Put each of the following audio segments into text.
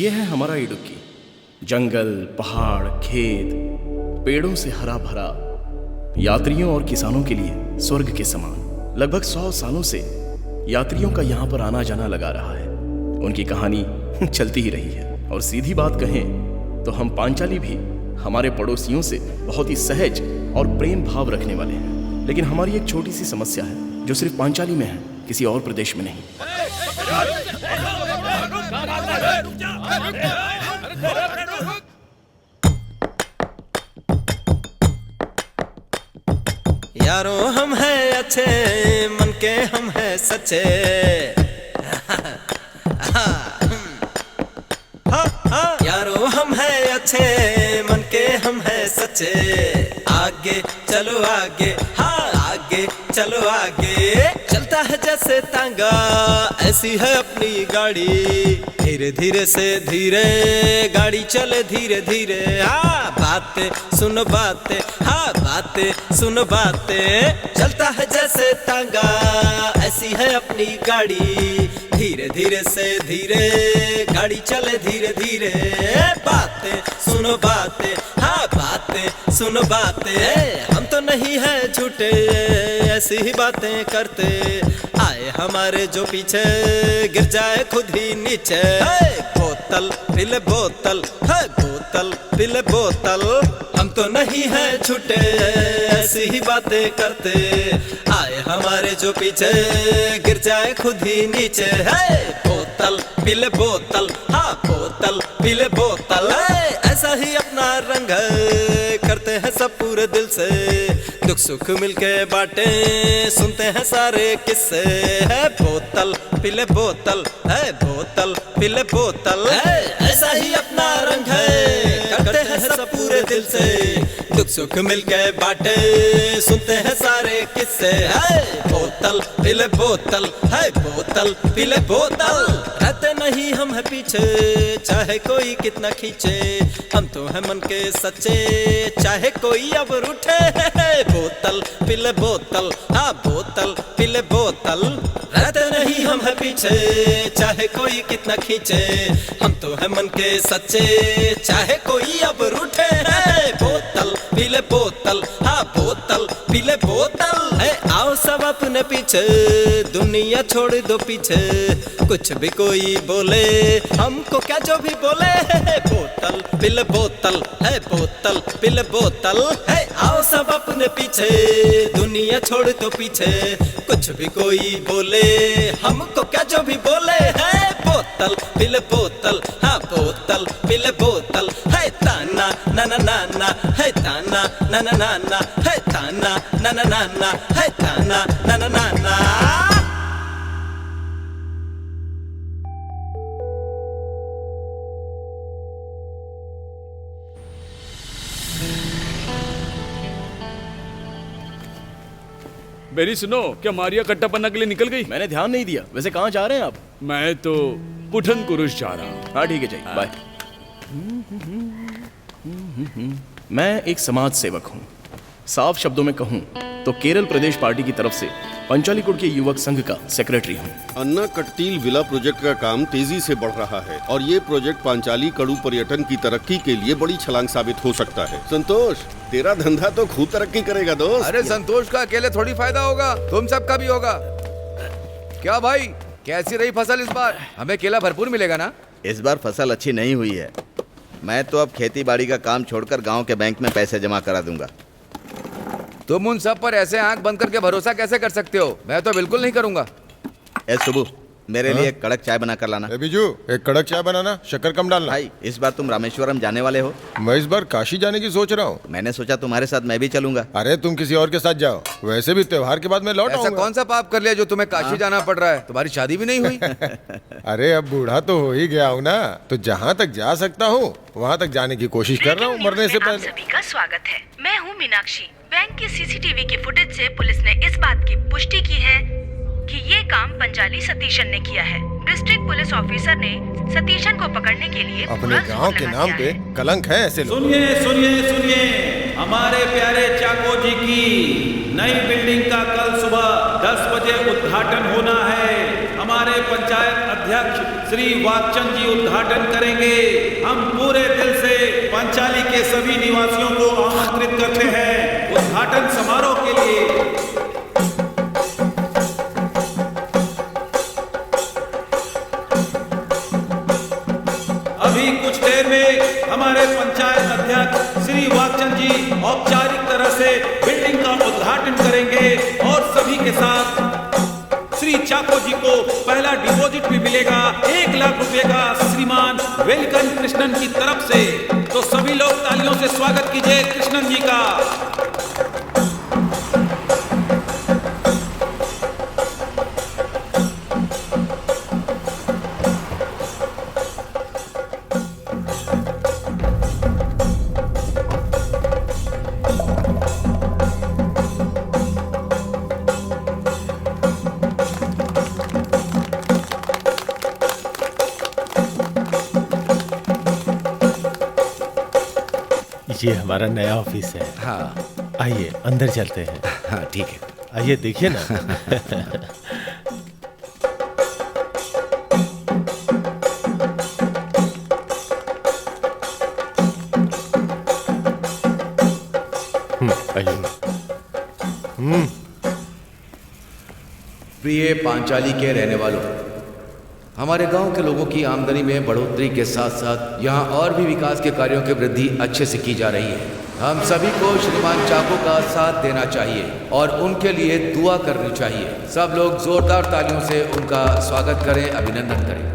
ये है हमारा इडुक्की। जंगल, पहाड़, खेत, पेड़ों से हरा भरा, यात्रियों और किसानों के लिए स्वर्ग के समान। लगभग 100 सालों से यात्रियों का यहाँ पर आना जाना लगा रहा है। उनकी कहानी चलती ही रही है। और सीधी बात कहें तो हम पांचाली भी हमारे पड़ोसियों से बहुत ही सहज और प्रेम भाव रखने वाले हैं। लेकिन हमारी एक छोटी सी समस्या है जो सिर्फ पांचाली में है, किसी और प्रदेश में नहीं। यारो हम हैं अच्छे, मन के हम हैं सच्चे। यारो हम हैं अच्छे, मन के हम हैं सच्चे। आगे चलो आगे, हाँ आगे चलो आगे। चलता है जैसे तांगा, ऐसी है अपनी गाड़ी। धीरे धीरे से धीरे गाड़ी चले, धीरे धीरे। हाँ बातें सुनो बातें, हाँ बातें सुनो बातें। चलता है जैसे तांगा, ऐसी है अपनी गाड़ी। धीरे धीरे से धीरे गाड़ी चले, धीरे धीरे। बातें सुनो बातें, हाँ बातें सुनो बातें। हम तो नहीं है झूठे, ऐसी ही बातें करते। आए हमारे जो पीछे, गिर जाए खुद ही नीचे। बोतल पिले बोतल, है बोतल पिले बोतल। हम तो नहीं है झूठे, ऐसी ही बातें करते। आए हमारे जो पीछे, गिर जाए खुद ही नीचे। है बोतल पिले बोतल, हाँ बोतल पिले बोतल। ऐसा ही अपना रंग है, करते हैं सब पूरे दिल से। दुख सुख मिलके बाटे, सुनते हैं सारे किस्से। है बोतल पिले बोतल, है बोतल पिले बोतल। ऐसा ही अपना रंग है, करते हैं सब पूरे दिल से। दुख सुख मिलके बाटे, सुनते हैं सारे किस्से। है बोतल पिले बोतल, है बोतल पिले बोतल। रहते नहीं हम है पीछे, चाहे कोई कितना खींचे। हम तो है मन के सच्चे, चाहे कोई अब रूठे। बोतल पिले बोतल, हाँ बोतल पिले बोतल। रहते नहीं हम है पीछे, चाहे कोई कितना खींचे। हम तो है मन के सच्चे, चाहे कोई अब रूठे। बोतल पिले बोतल, हाँ बोतल पिले बोतल। है आओ सब अपने पीछे, दुनिया छोड़ दो पीछे। कुछ भी कोई बोले, हमको क्या जो भी बोले। बोतल पिले बोतल, है बोतल पिले बोतल। है आओ सब अपने पीछे, दुनिया छोड़ दो पीछे। कुछ भी कोई बोले, हमको क्या जो भी बोले। है बोतल पिले बोतल, हाँ बोतल पिले बोतल। है ताना ना ना ना ना, है ताना ना ना ना ना, है ताना ना ना ना ना, है ताना ना ना ना ना। मेरी सुनो, क्या मारिया कट्टा पन्ना के लिए निकल गई? मैंने ध्यान नहीं दिया। वैसे कहाँ जा रहे हैं आप? मैं तो पुठन कुरुश जा रहा हूँ। हाँ ठीक है, जाइए, बाय। मैं एक समाज सेवक हूँ। साफ शब्दों में कहूँ तो केरल प्रदेश पार्टी की तरफ से पंचालीकुड़ के युवक संघ का सेक्रेटरी हूँ। अन्ना कट्टील विला प्रोजेक्ट का काम तेजी से बढ़ रहा है और ये प्रोजेक्ट पांचाली कड़ू पर्यटन की तरक्की के लिए बड़ी छलांग साबित हो सकता है। संतोष, तेरा धंधा तो खूब तरक्की करेगा दोस्त। अरे संतोष का अकेले थोड़ी फायदा होगा, तुम सबका भी होगा। क्या भाई, कैसी रही फसल इस बार? हमें केला भरपूर मिलेगा ना? इस बार फसल अच्छी नहीं हुई है। मैं तो अब खेती बाड़ी का काम छोड़कर गांव के बैंक में पैसे जमा करा दूंगा। तुम उन सब पर ऐसे आंख बंद करके भरोसा कैसे कर सकते हो? मैं तो बिल्कुल नहीं करूंगा। ए सुबू, मेरे लिए एक कड़क चाय बना कर लाना। बिजू, एक कड़क चाय बनाना, शक्कर कम डालना। भाई, इस बार तुम रामेश्वरम जाने वाले हो? मैं इस बार काशी जाने की सोच रहा हूँ। मैंने सोचा तुम्हारे साथ मैं भी चलूंगा। अरे तुम किसी और के साथ जाओ, वैसे भी त्योहार के बाद मैं लौट ऐसा आऊंगा। कौन सा पाप कर लिया जो तुम्हें काशी जाना पड़ रहा है? तुम्हारी शादी भी नहीं हुई। अरे अब बूढ़ा तो हो ही गया हूँ ना, तो जहाँ तक जा सकता हूँ वहाँ तक जाने की कोशिश कर रहा हूँ मरने से पहले। आप सभी का स्वागत है। मैं हूँ मीनाक्षी। बैंक की सीसीटीवी की फुटेज से पुलिस ने इस बात की पुष्टि की है कि ये काम पंचाली सतीशन ने किया है। डिस्ट्रिक्ट पुलिस ऑफिसर ने सतीशन को पकड़ने के लिए अपने गांव के नाम पे कलंक है ऐसे लोग। सुनिए सुनिए सुनिए, हमारे प्यारे चाको जी की नई बिल्डिंग का कल सुबह 10 बजे उद्घाटन होना है। हमारे पंचायत अध्यक्ष श्री वाकचंद जी उद्घाटन करेंगे। हम पूरे दिल से पंचाली के सभी निवासियों को आमंत्रित करते हैं उद्घाटन समारोह के लिए। अभी कुछ देर में हमारे पंचायत अध्यक्ष श्री वाकचंद जी औपचारिक तरह से बिल्डिंग का उद्घाटन करेंगे और सभी के साथ श्री चाको जी को पहला डिपॉजिट भी मिलेगा 1 लाख रुपए का श्रीमान वेलकन कृष्णन की तरफ से। तो सभी लोग तालियों से स्वागत कीजिए कृष्णन जी का। ये हमारा नया ऑफिस है। हाँ आइए अंदर चलते हैं। हाँ ठीक है। आइए देखिए ना। आइए। प्रिय पांचाली के रहने वालों, हमारे गांव के लोगों की आमदनी में बढ़ोतरी के साथ साथ यहाँ और भी विकास के कार्यों की वृद्धि अच्छे से की जा रही है। हम सभी को श्रीमान चाको का साथ देना चाहिए और उनके लिए दुआ करनी चाहिए। सब लोग जोरदार तालियों से उनका स्वागत करें, अभिनंदन करें।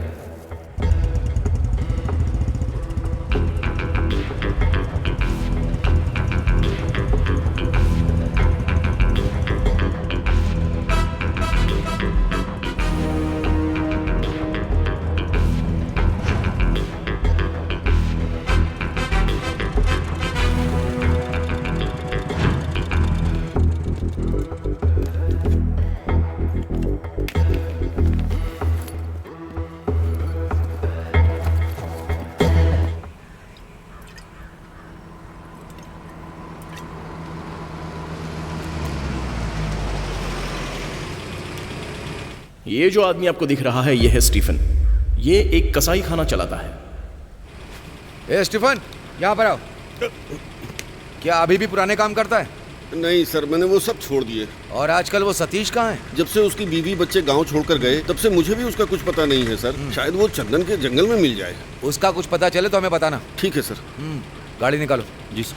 ये जो आदमी आपको दिख रहा है ये है स्टीफन। ये एक कसाई खाना चलाता है। ए स्टीफन, यहाँ पर आओ। क्या अभी भी पुराने काम करता है? नहीं सर, मैंने वो सब छोड़ दिए। और आजकल वो सतीश कहाँ है? जब से उसकी बीवी बच्चे गांव छोड़कर गए तब से मुझे भी उसका कुछ पता नहीं है सर। शायद वो चंदन के जंगल में मिल जाए। उसका कुछ पता चले तो हमें बताना। ठीक है सर। गाड़ी निकालो। जी सर।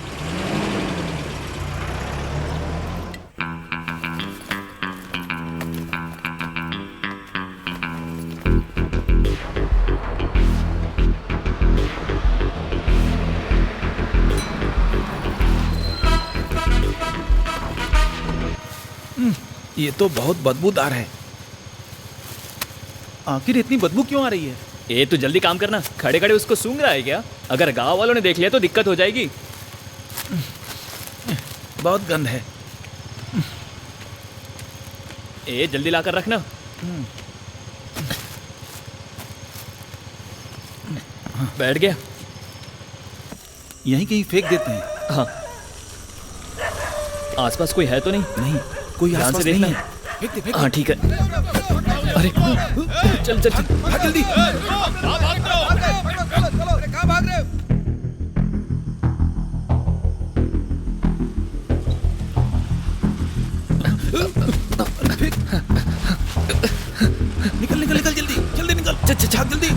ये तो बहुत बदबूदार है। आखिर इतनी बदबू क्यों आ रही है? ए तो जल्दी काम करना, खड़े खड़े उसको सूंघ रहा है क्या? अगर गांव वालों ने देख लिया तो दिक्कत हो जाएगी। बहुत गंद है। ए जल्दी लाकर रखना। बैठ गया? यहीं कहीं फेंक देते हैं। हाँ, आसपास कोई है तो नहीं? नहीं, कोई ध्यान आसपास से नहीं देखना। है। फेंक दे, फेंक दे। हाँ ठीक है। अरे चल चल चल, भाग जल्दी। कहाँ भाग रहे हो? निकल निकल निकल, जल्दी जल्दी निकल। भाग जल्दी।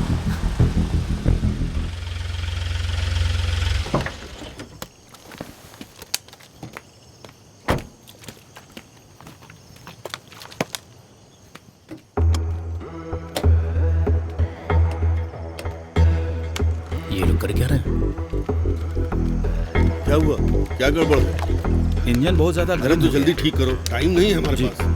ये लोग कर क्या रहे हैं? क्या हुआ? क्या गड़बड़ है? इंजन बहुत ज्यादा अरे गर्म तो हो गया। जल्दी ठीक करो, टाइम नहीं है हमारे पास।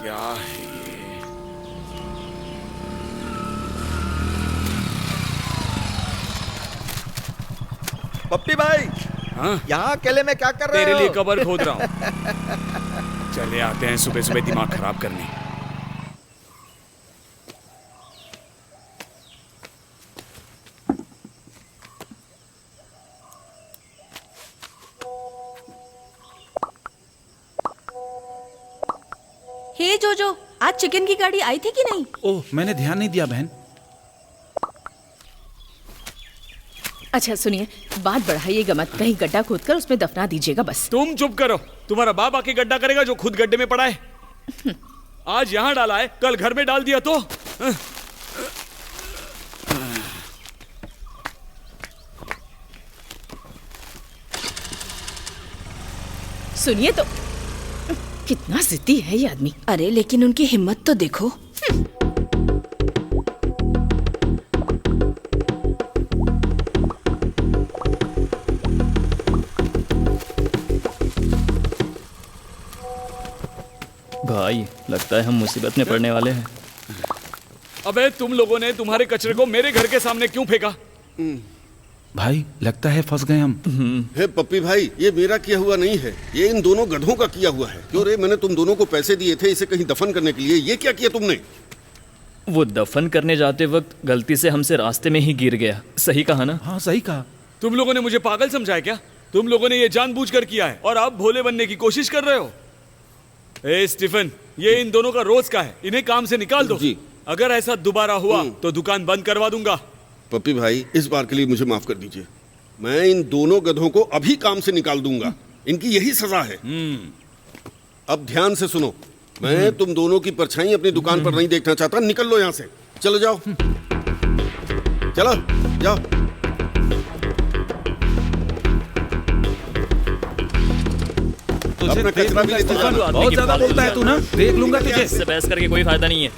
क्या है ये? पप्पी भाई, हाँ? यहाँ अकेले में क्या कर रहे तेरे हो? लिए कबर खोद रहा हूँ। चले आते हैं सुबह सुबह दिमाग खराब करने। हे जोजो, आज चिकन की गाड़ी आई थी कि नहीं? ओह, मैंने ध्यान नहीं दिया बहन। अच्छा सुनिए, बात बढ़ाइएगा मत, कहीं गड्ढा खोदकर उसमें दफना दीजिएगा बस। तुम चुप करो, तुम्हारा बाप आके गड्ढा करेगा जो खुद गड्ढे में पड़ा है। आज यहाँ डाला है, कल घर में डाल दिया तो। सुनिए तो, कितना जिद्दी है ये आदमी। अरे लेकिन उनकी हिम्मत तो देखो। भाई लगता है हम मुसीबत में पड़ने वाले हैं। अबे तुम लोगों ने तुम्हारे कचरे को मेरे घर के सामने क्यों फेंका? भाई लगता है फंस गए हम। हे पप्पी भाई, ये मेरा किया हुआ नहीं है, ये इन दोनों गधों का किया हुआ है। क्यों रे, मैंने तुम दोनों को पैसे दिए थे इसे कहीं दफन करने के लिए, ये क्या किया तुमने? वो दफन करने जाते वक्त गलती से हमसे रास्ते में ही गिर गया। सही कहा ना? हाँ सही कहा। तुम लोगों ने मुझे पागल समझा है क्या? तुम लोगों ने ये जानबूझकर किया है और आप भोले बनने की कोशिश कर रहे हो। ए स्टीफन, ये इन दोनों का रोज का है, इन्हें काम से निकाल दो। जी। अगर ऐसा दोबारा हुआ तो दुकान बंद करवा दूंगा। पप्पी भाई, इस बार के लिए मुझे माफ कर दीजिए। मैं इन दोनों गधों को अभी काम से निकाल दूंगा, इनकी यही सजा है। अब ध्यान से सुनो, मैं तुम दोनों की परछाई अपनी दुकान पर नहीं देखना चाहता। निकल लो यहाँ से, चलो जाओ, चलो जाओ। अपना कचरा भी लेते जाना। बहुत ज्यादा बोलता है तू ना, देख लूंगा तुझे। इससे बहस करके कोई फायदा नहीं है।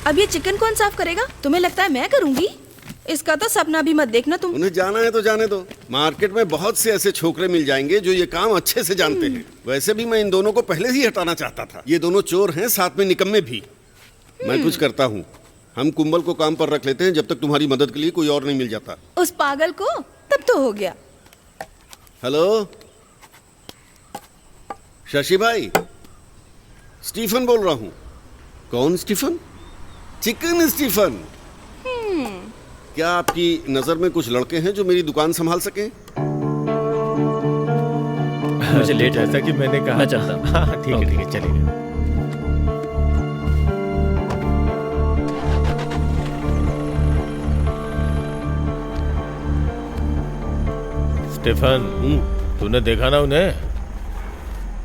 अब ये चिकन कौन साफ करेगा? तुम्हें लगता है मैं करूंगी? इसका तो सपना भी मत देखना तुम। उन्हें जाना है तो जाने दो। मार्केट में बहुत से ऐसे छोकरे मिल जाएंगे जो ये काम अच्छे से जानते हैं। वैसे भी मैं इन दोनों को पहले ही हटाना चाहता था। ये दोनों चोर हैं, साथ में निकम्मे भी। मैं कुछ करता हूँ, हम कुंबल को काम पर रख लेते हैं जब तक तुम्हारी मदद के लिए कोई और नहीं मिल जाता। उस पागल को तब तो हो गया। हेलो शशि भाई, स्टीफन बोल रहा हूँ। कौन स्टीफन? Chicken Stephen. क्या आपकी नजर में कुछ लड़के हैं जो मेरी दुकान संभाल सकें? मुझे लेट है। जैसा कि मैंने कहा, मैं चलता हूँ। हाँ ठीक है चलेगा। स्टीफन, तूने देखा ना उन्हें?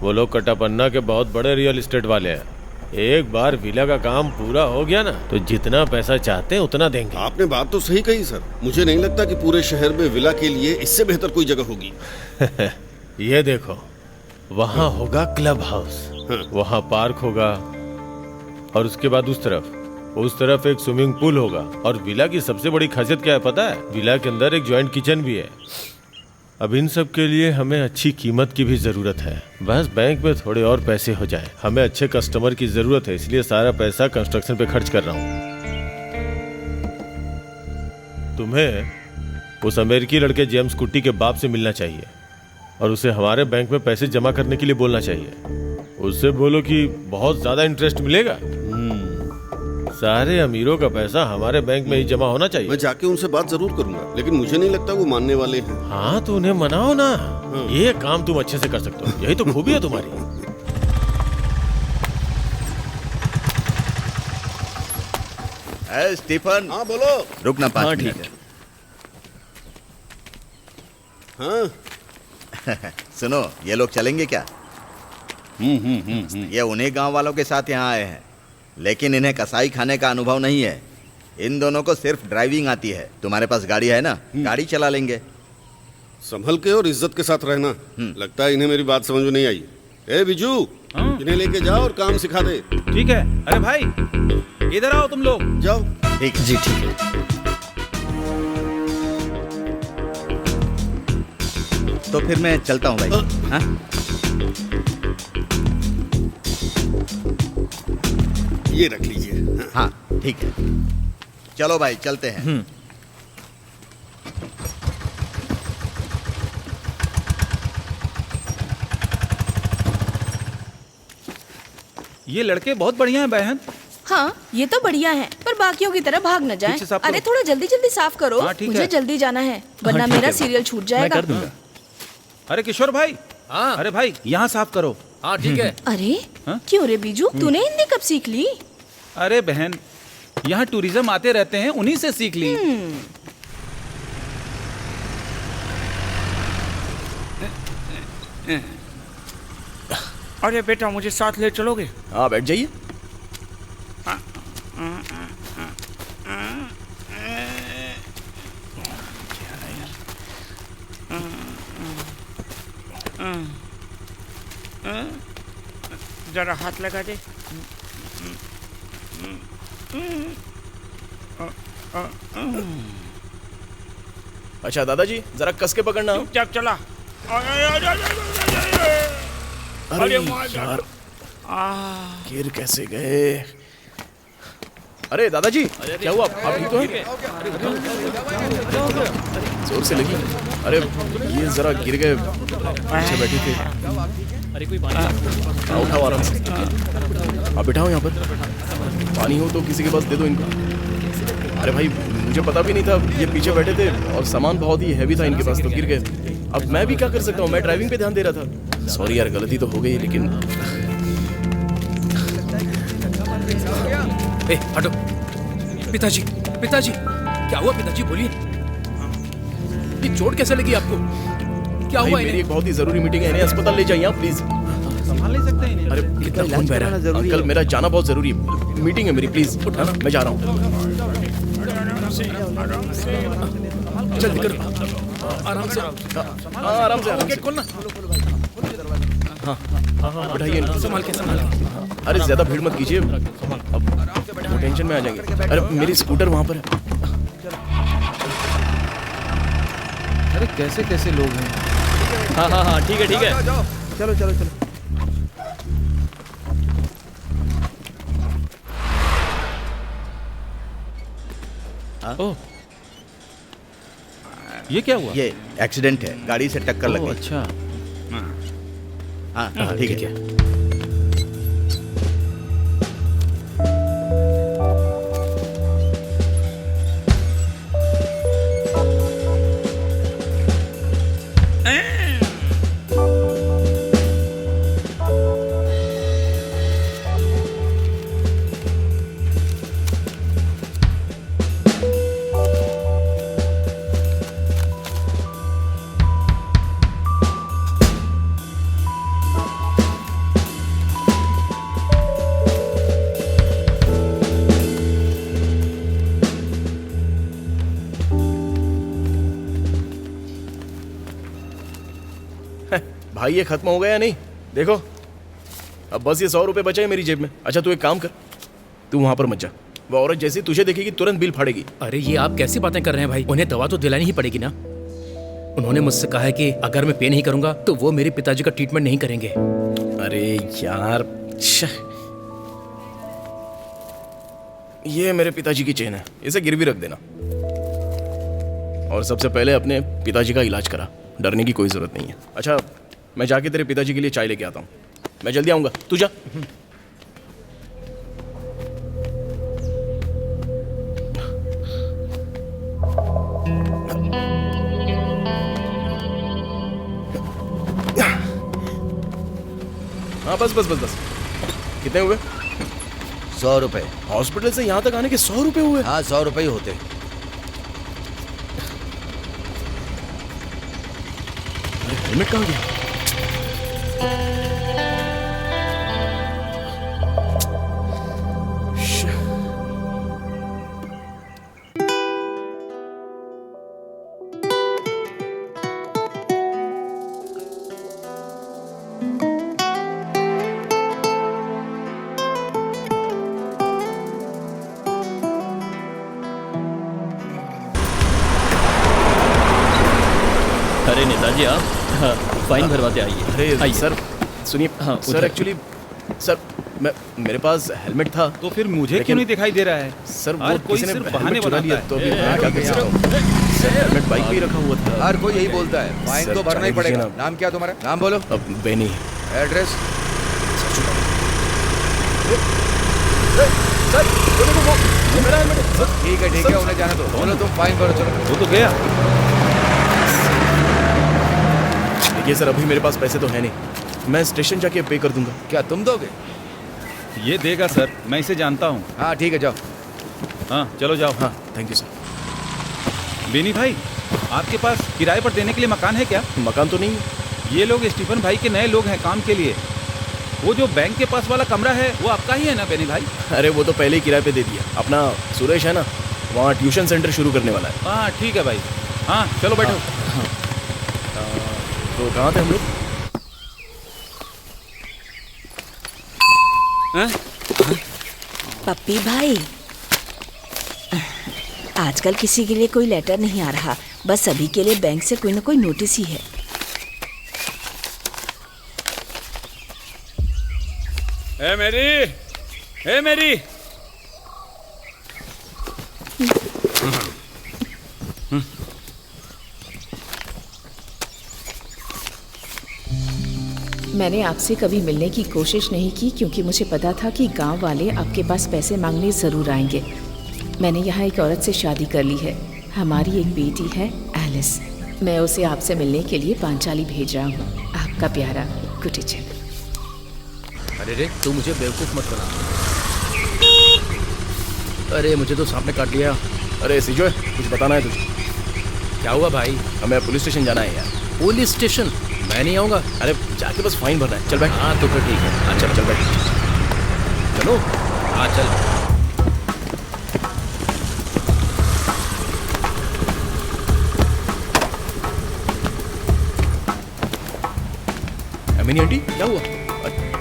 वो लोग कटापन्ना के बहुत बड़े रियल एस्टेट वाले हैं। एक बार विला का काम पूरा हो गया ना तो जितना पैसा चाहते हैं उतना देंगे। आपने बात तो सही कही सर। मुझे नहीं लगता कि पूरे शहर में विला के लिए इससे बेहतर कोई जगह होगी। ये देखो, वहाँ होगा क्लब हाउस, वहाँ पार्क होगा, और उसके बाद उस तरफ एक स्विमिंग पूल होगा। और विला की सबसे बड़ी खासियत क्या है पता है? विला के अंदर एक जॉइंट किचन भी है। अब इन सब के लिए हमें अच्छी कीमत की भी जरूरत है। बस बैंक में थोड़े और पैसे हो जाए। हमें अच्छे कस्टमर की जरूरत है, इसलिए सारा पैसा कंस्ट्रक्शन पे खर्च कर रहा हूँ। तुम्हें उस अमेरिकी लड़के जेम्स कुट्टी के बाप से मिलना चाहिए और उसे हमारे बैंक में पैसे जमा करने के लिए बोलना चाहिए। उससे बोलो कि बहुत ज्यादा इंटरेस्ट मिलेगा। सारे अमीरों का पैसा हमारे बैंक में ही जमा होना चाहिए। मैं जाके उनसे बात जरूर करूंगा, लेकिन मुझे नहीं लगता वो मानने वाले हैं। हाँ तो उन्हें मनाओ ना। ये काम तुम अच्छे से कर सकते हो, यही तो खूबी है तुम्हारी। स्टीफन। हाँ बोलो। रुकना 5 ठीक मिनट। हाँ सुनो, ये लोग चलेंगे क्या? ये उन्हीं गांव वालों के साथ यहाँ आए हैं, लेकिन इन्हें कसाई खाने का अनुभव नहीं है। इन दोनों को सिर्फ ड्राइविंग आती है। तुम्हारे पास गाड़ी है ना? गाड़ी चला लेंगे। संभल के और इज्जत के साथ रहना। लगता है इन्हें मेरी बात समझ में नहीं आई। ए बिजू, इन्हें लेके जाओ और काम सिखा दे। ठीक है। अरे भाई इधर आओ तुम लोग। जाओ। ठीक है जी ठीक है। तो फिर मैं चलता हूँ भाई। हाँ? ये रख लीजिए। हाँ ठीक है, चलो भाई चलते हैं। ये लड़के बहुत बढ़िया हैं बहन। हाँ ये तो बढ़िया है, पर बाकियों की तरह भाग न जाएं। ठीक से साफ करो। अरे थोड़ा जल्दी जल्दी साफ करो, हाँ, ठीक मुझे है। जल्दी जाना है वरना ठीक मेरा है। सीरियल छूट जाएगा। मैं कर दूंगा। अरे किशोर भाई, हाँ अरे भाई यहाँ साफ करो। हाँ ठीक है। अरे हाँ? क्यों रे बीजू, तूने हिंदी कब सीख ली? अरे बहन, यहाँ टूरिज्म आते रहते हैं, उन्हीं से सीख ली। अरे बेटा मुझे साथ ले चलोगे? हाँ बैठ जाइए। जरा हाथ लगा दे। अच्छा दादाजी जरा कस के पकड़ना। चुपचाप चला। अरे मार यार गिर कैसे गए? अरे दादाजी क्या हुआ? आप ठीक तो हैं? जोर से लगी। अरे ये जरा गिर गए, पीछे बैठे थे। अरे कोई बात उठाओ आराम से। आप बिठाओ यहाँ पर। पानी हो तो किसी के पास दे दो इनको। अरे भाई मुझे पता भी नहीं था, ये पीछे बैठे थे और सामान बहुत ही हैवी था इनके पास, तो गिर गए। अब मैं भी क्या कर सकता हूँ, मैं ड्राइविंग पे ध्यान दे रहा था। सॉरी यार गलती तो हो गई, लेकिन ए, हटो। पिताजी, पिताजी, क्या हुआ पिताजी? बोलिए। ये चोट कैसे लगी आपको? क्या भाई हुआ? मेरी एक बहुत ही जरूरी मीटिंग है, इन्हें अस्पताल ले जाइए आप प्लीज। संभाल नहीं सकते इन्हें। अरे कितना खून बह रहा है, अंकल मेरा जाना बहुत जरूरी है, मीटिंग है मेरी, प्लीज उठाना, मैं जा रहा हूँ। जल्दी करो, आराम से। आराम से गेट खोलना। हाँ उठाइए इनको। संभाल के, संभाल के। अरे ज्यादा भीड़ मत कीजिए, अब वो टेंशन में आ जाएंगे। अरे मेरी स्कूटर वहाँ पर है। अरे कैसे कैसे लोग हैं। हाँ हाँ हाँ ठीक है ठीक है। चलो चलो चलो। ओह, ये क्या हुआ? ये एक्सीडेंट है, गाड़ी से टक्कर लग गई। अच्छा। हाँ ठीक है। भाई ये खत्म हो गया या नहीं? देखो अब बस ये 100 रुपए बचे हैं मेरी जेब में। अच्छा तू एक काम कर, तू वहां पर मत जा, वो औरत जैसी तुझे देखेगी तुरंत बिल फाड़ेगी। अरे ये आप कैसी बातें कर रहे हैं भाई? उन्हें दवा तो दिलानी ही पड़ेगी ना। उन्होंने मुझसे कहा है कि अगर मैं पे नहीं करूंगा तो वो मेरे पिताजी का ट्रीटमेंट नहीं करेंगे। अरे यार ये मेरे पिताजी की चेन है, इसे गिरवी रख देना और सबसे पहले अपने पिताजी का इलाज करा, डरने की कोई जरूरत नहीं है। अच्छा मैं जाके तेरे पिताजी के लिए चाय लेके आता हूँ, मैं जल्दी आऊंगा, तू जा। हाँ बस बस बस बस। कितने हुए? 100 रुपए। हॉस्पिटल से यहाँ तक आने के 100 रुपए हुए? हाँ 100 रुपए ही होते। हेलमेट कहाँ गया? अरे नेताजी आप फाइन भरवाते आइए। अरे आइए। सर सुनिए। हाँ, सर उधर। एक्चुअली सर मेरे पास हेलमेट था। तो फिर मुझे क्यों नहीं दिखाई दे रहा है? सर वो हर कोई किसी ने सिर्फ हेलमेट बहाने चुरा लिया, बनाता तो है। अभी मैं क्या कर सकता हूँ? सर हेलमेट बाइक पे ही रखा हुआ था। हर कोई यही बोलता है, फाइन सर, तो भरना ही चाहे पड़ेगा। किसी नाम क्या तुम्हारा? नाम बोलो। अब बेनी। एड्रेस? ठीक है उन्हें जाने दो। चलो तुम फाइन भरो, चलो। वो तो गया। देखिए सर, अभी मेरे पास पैसे तो है नहीं, मैं स्टेशन जाके पे कर दूंगा। क्या तुम दोगे? ये देगा सर, मैं इसे जानता हूँ। हाँ ठीक है, जाओ। हाँ चलो जाओ। हाँ थैंक यू सर। बेनी भाई, आपके पास किराए पर देने के लिए मकान है क्या? मकान तो नहीं है। ये लोग स्टीफन भाई के नए लोग हैं काम के लिए। वो जो बैंक के पास वाला कमरा है वो आपका ही है ना बेनी भाई? अरे वो तो पहले ही किराए पे दे दिया। अपना सुरेश है ना, वहाँ ट्यूशन सेंटर शुरू करने वाला है। हाँ ठीक है भाई। हाँ चलो बैठो। तो कहाँ थे हम लोग? पप्पी भाई, आजकल किसी के लिए कोई लेटर नहीं आ रहा, बस सभी के लिए बैंक से कोई ना कोई नोटिस ही है। ए मेरी मैंने आपसे कभी मिलने की कोशिश नहीं की क्योंकि मुझे पता था कि गांव वाले आपके पास पैसे मांगने ज़रूर आएंगे। मैंने यहाँ एक औरत से शादी कर ली है, हमारी एक बेटी है एलिस। मैं उसे आपसे मिलने के लिए पांचाली भेज रहा हूँ। आपका प्यारा कुटीचन। अरे रे, तू मुझे बेवकूफ़ मत बना। अरे मुझे तो सांप ने काट लिया। अरे सिजोय, कुछ बताना है तुझे? क्या हुआ भाई? हमें पुलिस स्टेशन जाना है यार। Police station? मैं नहीं आऊँगा। अरे जाके बस फाइन भरना है। चल बैठ। हाँ तो फिर ठीक है। हाँ चल बैठ। चलो। हाँ चल। अमीनी आंटी, क्या हुआ?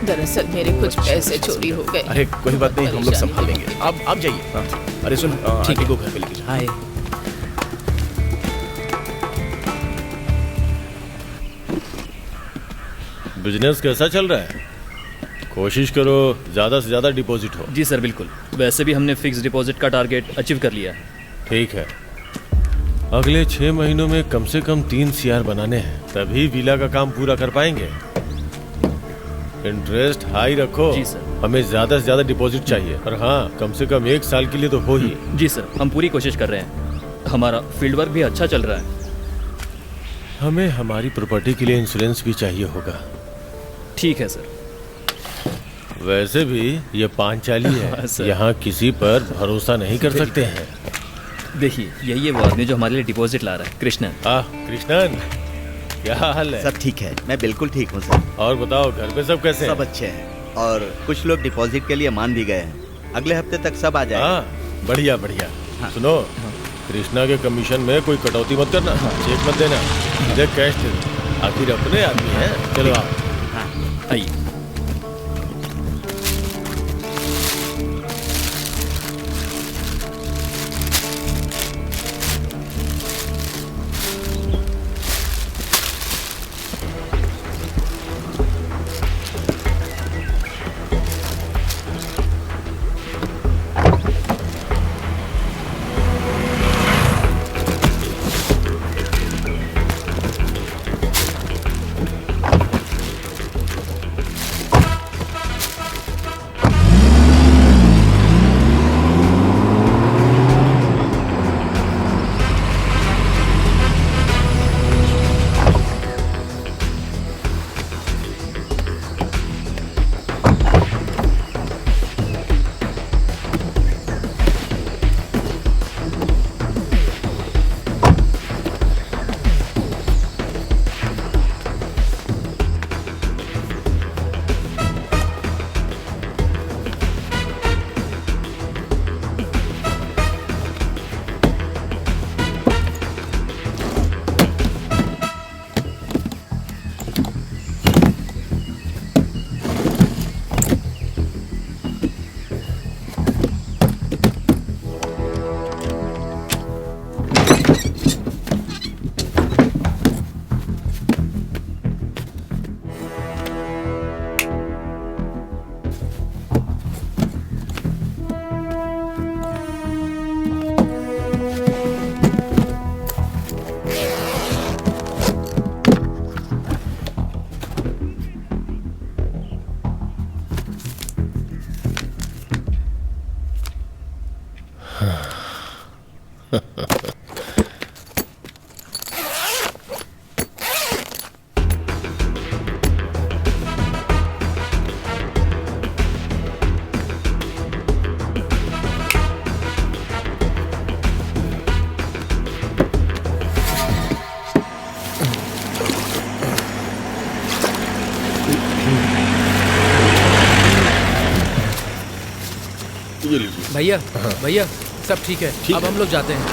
दरअसल मेरे कुछ पैसे चोरी हो गए। अरे कोई बात नहीं, हम लोग संभाल लेंगे। आप जाइए। हाँ। अरे सुन, आंटी को घर पे लेके जा। हाय। बिजनेस कैसा चल रहा है? कोशिश करो ज़्यादा से ज़्यादा डिपॉजिट हो। जी सर बिल्कुल। वैसे भी हमने फिक्स डिपॉजिट का टारगेट अचीव कर लिया है। ठीक है, अगले 6 महीनों में कम से कम 3 CR बनाने हैं, तभी विला का काम पूरा कर पाएंगे। इंटरेस्ट हाई रखो। जी सर। हमें ज़्यादा से ज़्यादा डिपॉजिट चाहिए, और हाँ कम से कम 1 साल के लिए तो हो ही। जी सर, हम पूरी कोशिश कर रहे हैं। हमारा फील्ड वर्क भी अच्छा चल रहा है। हमें हमारी प्रॉपर्टी के लिए इंश्योरेंस भी चाहिए होगा। ठीक है सर। वैसे भी ये पांचाली है, यहाँ किसी पर भरोसा नहीं कर सकते हैं। देखिए यही है वो आदमी जो हमारे लिए डिपॉजिट ला रहा है, कृष्णन। कृष्णन, क्या हाल है? सब ठीक है, मैं बिल्कुल ठीक हूँ सर। और बताओ, घर पे सब कैसे हैं? सब अच्छे हैं, और कुछ लोग डिपॉजिट के लिए मान भी गए हैं। अगले हफ्ते तक सब आ जाएगा। हाँ, बढ़िया बढ़िया। हाँ। सुनो, कृष्णा के कमीशन में कोई कटौती मत करना। चेक मत देना, सीधे कैश दे दो। आखिर अपने आदमी हैं। चलो आप आइए। भैया भैया सब ठीक है, अब हम लोग जाते हैं।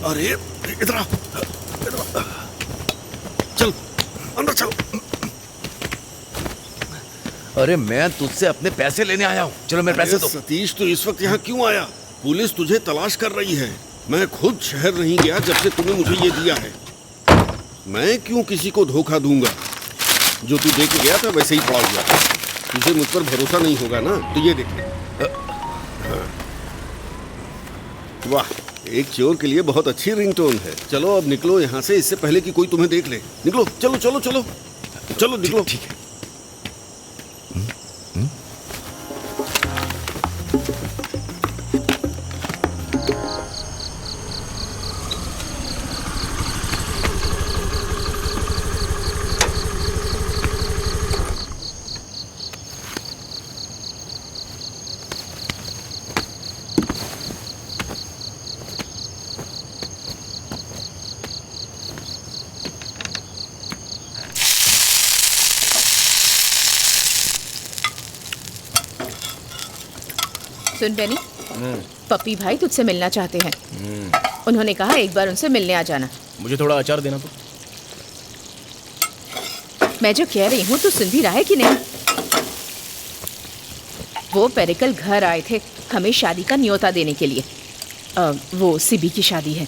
अरे इधर आ, चल अंदर चल। अरे मैं तुझसे अपने पैसे लेने आया हूँ, चलो मेरे पैसे दो। सतीश तो इस वक्त यहाँ क्यों आया? पुलिस तुझे तलाश कर रही है। मैं खुद शहर नहीं गया जब से तूने मुझे ये दिया है। मैं क्यों किसी को धोखा दूंगा? जो तू दे के गया था वैसे ही पड़ा हुआ। तुझे मुझ पर भरोसा नहीं होगा ना, तो ये देख। वाह, एक चोर के लिए बहुत अच्छी रिंगटोन है। चलो अब निकलो यहाँ से, इससे पहले कि कोई तुम्हें देख ले। निकलो, चलो चलो चलो चलो निकलो। ठीक है। सुन बेनी, पप्पी भाई तुझसे मिलना चाहते हैं। उन्होंने कहा एक बार उनसे मिलने आ जाना। मुझे थोड़ा अचार देना तो। मैं जो कह रही हूँ तो सुन भी रहा है कि नहीं? वो पेरिकल घर आए थे हमें शादी का न्योता देने के लिए। वो सिबी की शादी है।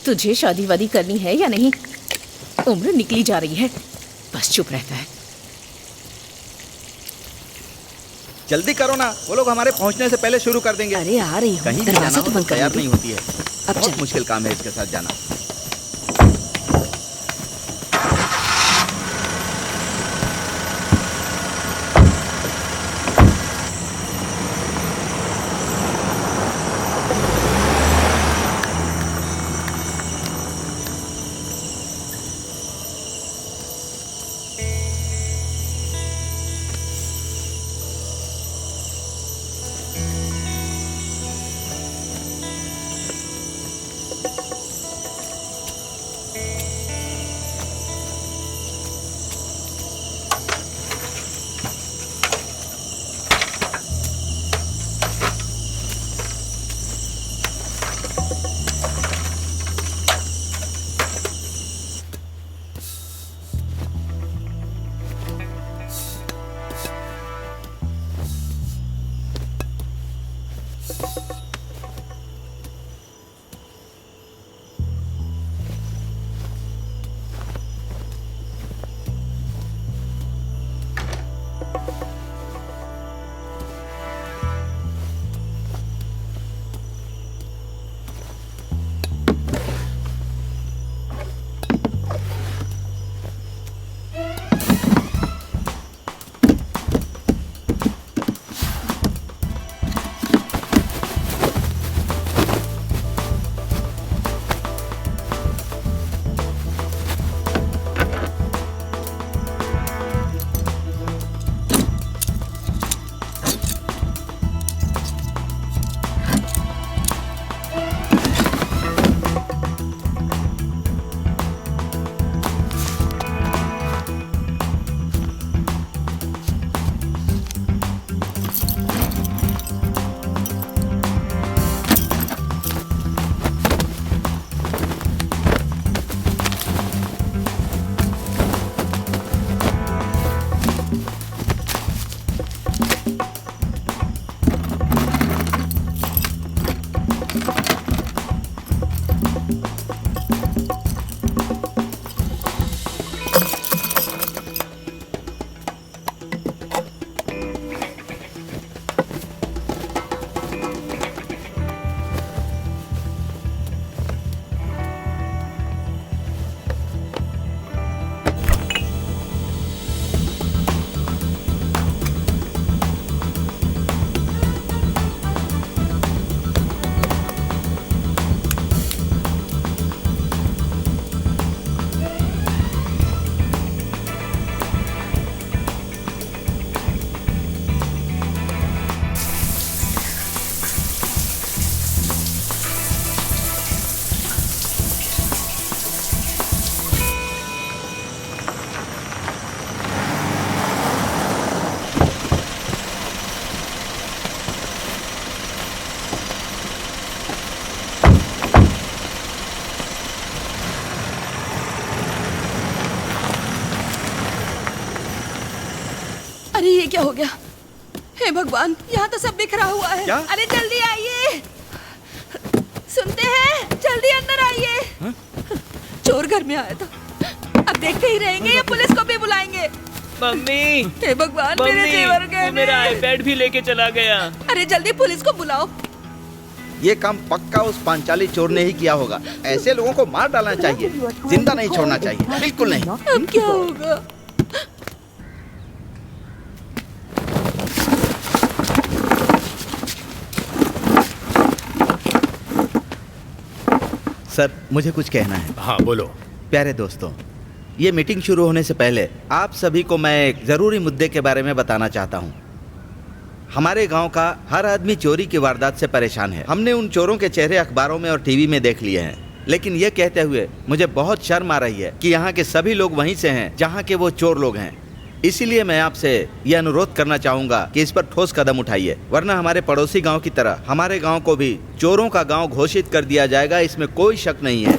तुझे शादी वादी करनी है या नहीं? उम्र निकली जा रही है, बस चुप रहता है। जल्दी करो ना, वो लोग हमारे पहुंचने से पहले शुरू कर देंगे। अरे आ रही हूँ, कहीं भी जाना हो तो तैयार नहीं होती है। बहुत मुश्किल काम है इसके साथ जाना। क्या हो गया? हे भगवान, यहाँ तो सब बिखरा हुआ है। क्या? अरे जल्दी आइए, सुनते हैं? जल्दी अंदर आइए। चोर घर में आया था, अब देखते ही रहेंगे या पुलिस को भी बुलाएंगे? मम्मी, हे भगवान, मेरे जेवर गए। वो मेरा आईपैड भी लेके चला गया। अरे जल्दी पुलिस को बुलाओ। ये काम पक्का उस पांचाली चोर ने ही किया होगा। ऐसे लोगों को मार डालना चाहिए, जिंदा नहीं छोड़ना चाहिए, बिल्कुल नहीं। अब क्या होगा? सर, मुझे कुछ कहना है। हाँ बोलो। प्यारे दोस्तों, ये मीटिंग शुरू होने से पहले आप सभी को मैं एक ज़रूरी मुद्दे के बारे में बताना चाहता हूँ। हमारे गांव का हर आदमी चोरी की वारदात से परेशान है। हमने उन चोरों के चेहरे अखबारों में और टीवी में देख लिए हैं, लेकिन ये कहते हुए मुझे बहुत शर्म आ रही है कि यहाँ के सभी लोग वहीं से हैं जहाँ के वो चोर लोग हैं। इसीलिए मैं आपसे ये अनुरोध करना चाहूँगा कि इस पर ठोस कदम उठाइए, वरना हमारे पड़ोसी गाँव की तरह हमारे गाँव को भी चोरों का गाँव घोषित कर दिया जाएगा, इसमें कोई शक नहीं है।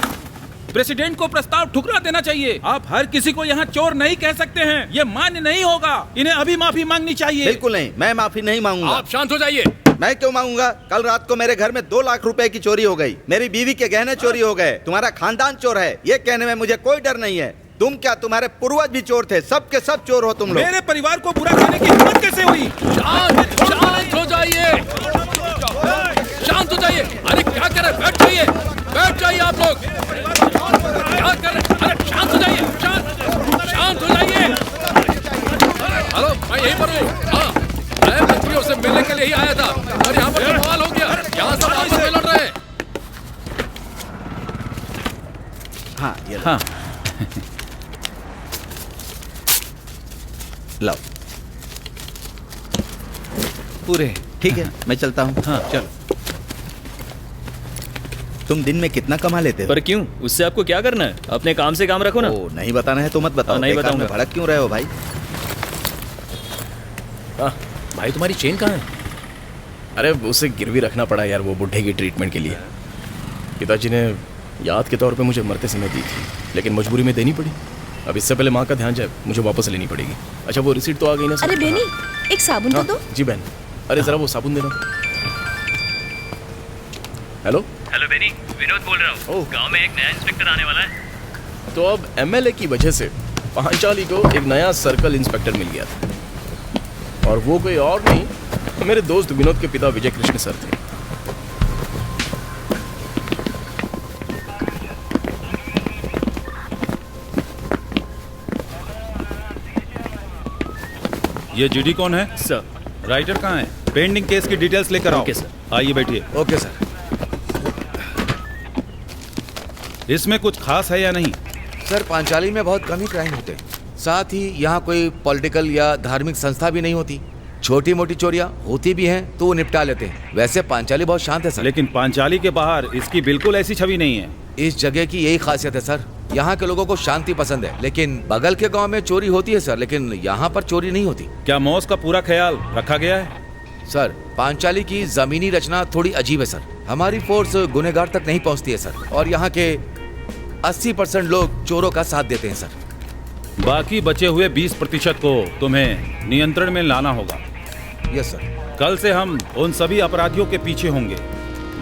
प्रेसिडेंट को प्रस्ताव ठुकरा देना चाहिए। आप हर किसी को यहाँ चोर नहीं कह सकते हैं, ये मान्य नहीं होगा। इन्हें अभी माफी मांगनी चाहिए। बिल्कुल नहीं, मैं माफी नहीं मांगूंगा। आप शांत हो जाइए। मैं क्यों मांगूंगा? कल रात को मेरे घर में 2 लाख रुपए की चोरी हो गई, मेरी बीवी के गहने चोरी हो गए। तुम्हारा खानदान चोर है, ये कहने में मुझे कोई डर नहीं है। तुम क्या, तुम्हारे पूर्वज भी चोर थे? सब के सब चोर हो तुम लोग। मेरे परिवार को बुरा कहने की हिम्मत कैसे हुई? शांत हो जाइए, शांत हो जाइए। अरे क्या कर रहे? बैठ जाइए, बैठ जाइए आप लोग। क्या कर रहे? अरे शांत हो जाइए, शांत हो जाइए। हेलो, मैं यहीं पर हूँ। हाँ, मैं मंत्रियों से मिलने के लिए ही आया था और यहाँ पर बवाल हो गया। यहाँ सब आपस में लड़ रहे हैं। हाँ, ये हाँ। लाओ। पूरे ठीक है, मैं चलता हूँ। हाँ चलो। तुम दिन में कितना कमा लेते हो? पर क्यों? उससे आपको क्या करना है? अपने काम से काम रखो ना। ओ, नहीं बताना है तो मत बताओ। नहीं बेकार में बताऊंगा। भड़क क्यों रहे हो भाई? भाई तुम्हारी चेन कहाँ है? अरे उसे गिरवी रखना पड़ा यार, वो बुढ़े की ट्रीटमेंट के लिए। पिताजी ने याद के तौर पे मुझे मरते समय दी थी, लेकिन मजबूरी में देनी पड़ी। अब इससे पहले माँ का ध्यान जाए, मुझे वापस लेनी पड़ेगी। अच्छा, वो रिसीट तो आ गई ना? अरे बेनी, एक साबुन तो दो। जी बहन। अरे जरा वो साबुन देना। हेलो हेलो बेनी, विनोद बोल रहा हूँ। गांव में एक नया इंस्पेक्टर आने वाला है। तो अब एमएलए की वजह से पांचाली को एक नया सर्कल इंस्पेक्टर मिल गया था, और वो कोई और नहीं, मेरे दोस्त विनोद के पिता विजय कृष्ण सर थे। ये जीडी कौन है? सर। राइटर कहाँ है? पेंडिंग केस की डिटेल्स लेकर आओ। Okay sir. आइए बैठिए। Okay sir. इसमें कुछ खास है या नहीं? सर, पांचाली में बहुत कम ही क्राइम होते हैं। साथ ही यहाँ कोई पॉलिटिकल या धार्मिक संस्था भी नहीं होती। छोटी मोटी चोरियाँ होती भी हैं तो वो निपटा लेते हैं। वैसे पांचाली बहुत शांत है सर। लेकिन पांचाली के बाहर इसकी बिल्कुल ऐसी छवि नहीं है। इस जगह की यही खासियत है सर। यहाँ के लोगों को शांति पसंद है, लेकिन बगल के गांव में चोरी होती है सर, लेकिन यहाँ पर चोरी नहीं होती। क्या मौस का पूरा ख्याल रखा गया है? सर, पांचाली की जमीनी रचना थोड़ी अजीब है सर। हमारी फोर्स गुनहगार तक नहीं पहुँचती है सर, और यहाँ के 80% लोग चोरों का साथ देते हैं सर। बाकी बचे हुए 20% को तुम्हें नियंत्रण में लाना होगा। Yes sir. कल से हम उन सभी अपराधियों के पीछे होंगे।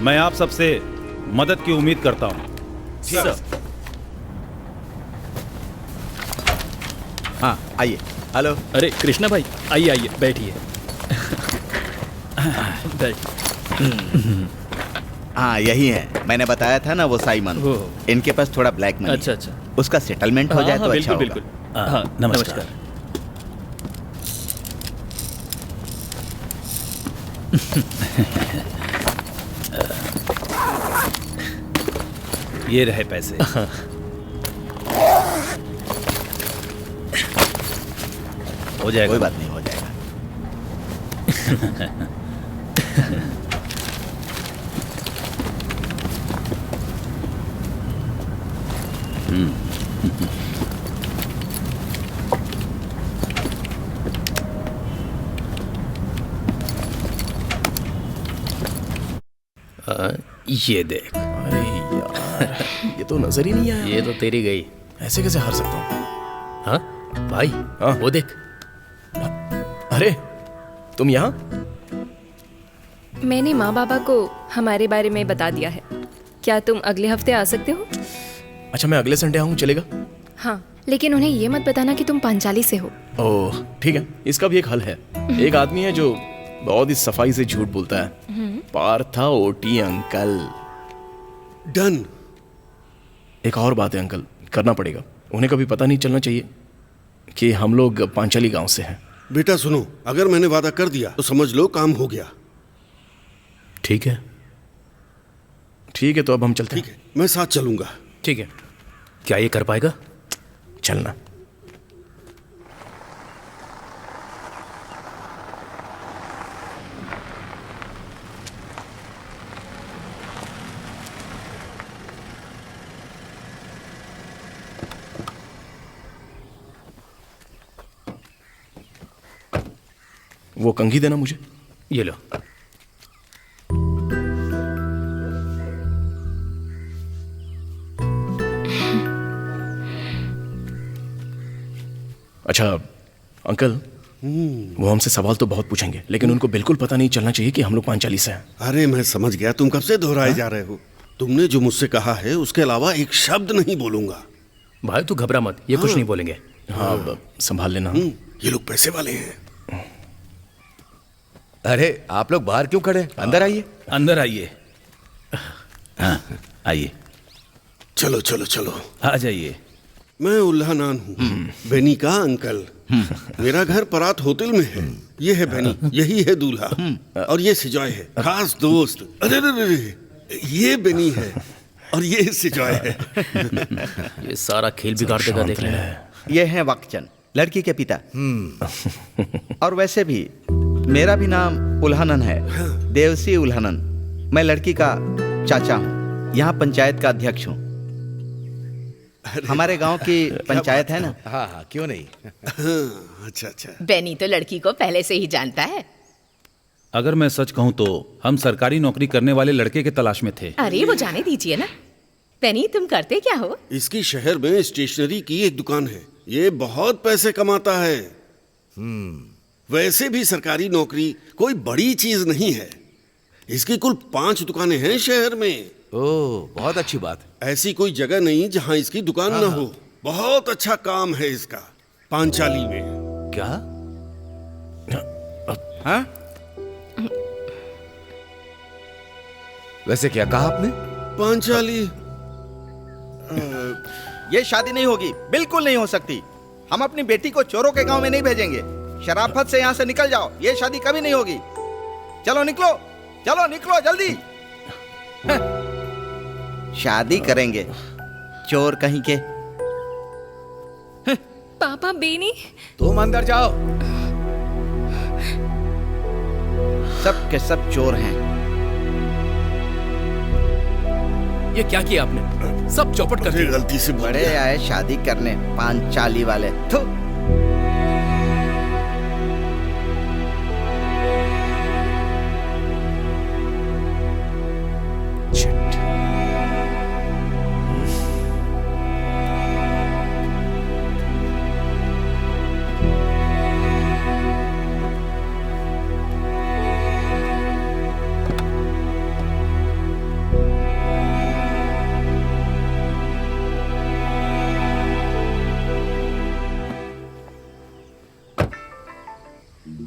मैं आप सबसे मदद की उम्मीद करता हूँ। सर। हाँ, आइए। हेलो। अरे कृष्णा भाई, आइए आइए, बैठिए। हाँ, यही है। मैंने बताया था ना, वो साइमन। इनके पास थोड़ा ब्लैक मनी। अच्छा अच्छा। उसका सेटलमेंट हो जाए तो अच्छा होगा। बिल्कुल। हाँ, नमस्कार। ये रहे पैसे। हो जाएगा। कोई बात नहीं, हो जाएगा। ये देख। अरे यार, ये तो नजर ही नहीं आया। ये तो तेरी गई। ऐसे कैसे हार सकता हूँ? हाँ भाई, वो देख। अरे तुम यहाँ? मैंने माँ बाबा को हमारे बारे में बता दिया है। क्या तुम अगले हफ्ते आ सकते हो? अच्छा, मैं अगले संडे आऊँ, चलेगा? हाँ, लेकिन उन्हें ये मत बताना कि तुम पांचाली से हो। ओह ठीक है, इसका भी एक हल है। एक आदमी है जो बहुत ही सफाई से झूठ बोलता है। Partha OT uncle. डन। एक और बात है अंकल, करना पड़ेगा। उन्हें कभी पता नहीं चलना चाहिए कि हम लोग पांचाली गांव से हैं। बेटा सुनो, अगर मैंने वादा कर दिया तो समझ लो काम हो गया। ठीक है, ठीक है, तो अब हम चलते हैं। ठीक है, मैं साथ चलूंगा। ठीक है, क्या ये कर पाएगा? चलना। वो कंघी देना मुझे। ये लो। अच्छा अंकल, वो हमसे सवाल तो बहुत पूछेंगे, लेकिन उनको बिल्कुल पता नहीं चलना चाहिए कि हम लोग पांचाली से हैं। अरे मैं समझ गया, तुम कब से दोहराए जा रहे हो। तुमने जो मुझसे कहा है उसके अलावा एक शब्द नहीं बोलूंगा। भाई तू घबरा मत, ये कुछ नहीं बोलेंगे। हाँ, संभाल लेना। ये लोग पैसे वाले हैं। अरे आप लोग बाहर क्यों खड़े? अंदर आइए। अंदर आइए। हाँ आइए। चलो चलो चलो, आ जाइए। मैं उल्हा नान हूँ, बेनी का अंकल। मेरा घर परात होटल में है। ये है बेनी, यही है दूल्हा, और ये सिजॉय है, खास दोस्त। अरे ये बेनी है और ये सिजॉय है। ये सारा खेल बिगाड़ देगा, देख लेना। ये है वाकचंद, लड़की के पिता। और वैसे भी मेरा भी नाम उल्हानन है, देवसी उल्हानन। मैं लड़की का चाचा हूँ, यहाँ पंचायत का अध्यक्ष हूँ। हमारे गांव की पंचायत है ना। हाँ हाँ, क्यों नहीं। अच्छा अच्छा। बेनी तो लड़की को पहले से ही जानता है। अगर मैं सच कहूँ तो हम सरकारी नौकरी करने वाले लड़के के तलाश में थे। अरे वो जाने दीजिए ना। बेनी तुम करते क्या हो? इसकी शहर में स्टेशनरी की एक दुकान है, ये बहुत पैसे कमाता है। वैसे भी सरकारी नौकरी कोई बड़ी चीज नहीं है। इसकी कुल 5 दुकानें हैं शहर में। ओह, बहुत अच्छी बात। ऐसी कोई जगह नहीं जहां इसकी दुकान न हो। बहुत अच्छा काम है इसका पांचाली में। क्या? हाँ? वैसे क्या कहा आपने? पांचाली। ये शादी नहीं होगी, बिल्कुल नहीं हो सकती। हम अपनी बेटी को चोरों के गांव में नहीं भेजेंगे। शराफत से यहाँ से निकल जाओ, ये शादी कभी नहीं होगी। चलो निकलो, चलो निकलो जल्दी। शादी करेंगे, चोर कहीं के। पापा बेनी। तुम अंदर जाओ। सब के सब चोर हैं। ये क्या किया आपने? सब चौपट कर दिया। गलती से बड़े आए शादी करने, पांचाली वाले। थू।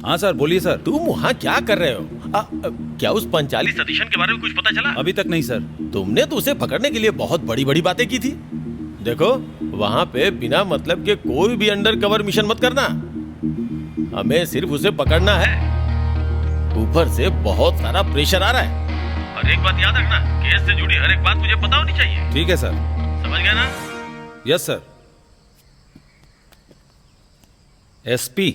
हाँ सर, बोलिए सर। तुम वहाँ क्या कर रहे हो? क्या उस पंचाली सतीशन के बारे में कुछ पता चला? अभी तक नहीं सर। तुमने तो उसे पकड़ने के लिए बहुत बड़ी बड़ी बातें की थी। देखो, वहाँ पे बिना मतलब के कोई भी अंडर कवर मिशन मत करना। हमें सिर्फ उसे पकड़ना है। ऊपर से बहुत सारा प्रेशर आ रहा है। और एक बात याद रखना, केस से जुड़ी हर एक बात मुझे पता होनी चाहिए। ठीक है सर। समझ गया ना? Yes sir. एसपी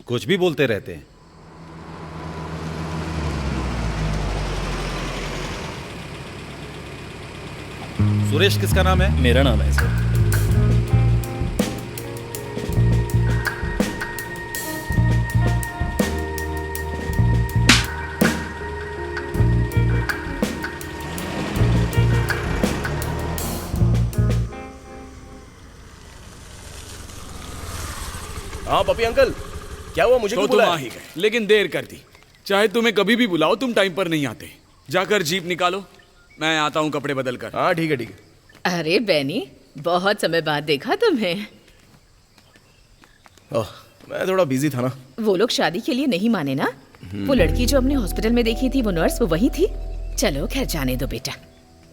कुछ भी बोलते रहते हैं। सुरेश किसका नाम है? मेरा नाम है सर। हाँ पपी अंकल, क्या हुआ, मुझे तो क्यों तुम बुलाया? आ ही गए, लेकिन देर कर दी। चाहे तुम्हें कभी भी बुलाओ, तुम टाइम पर नहीं आते। जाकर जीप निकालो, मैं आता हूँ कपड़े बदल कर। हाँ ठीक है ठीक है। अरे बेनी, बहुत समय बाद देखा तुम्हें। ओह, मैं थोड़ा बिजी था ना। वो लोग शादी के लिए नहीं माने ना। वो लड़की जो हमने हॉस्पिटल में देखी थी, वो नर्स, वो वही थी। चलो खैर, जाने दो बेटा।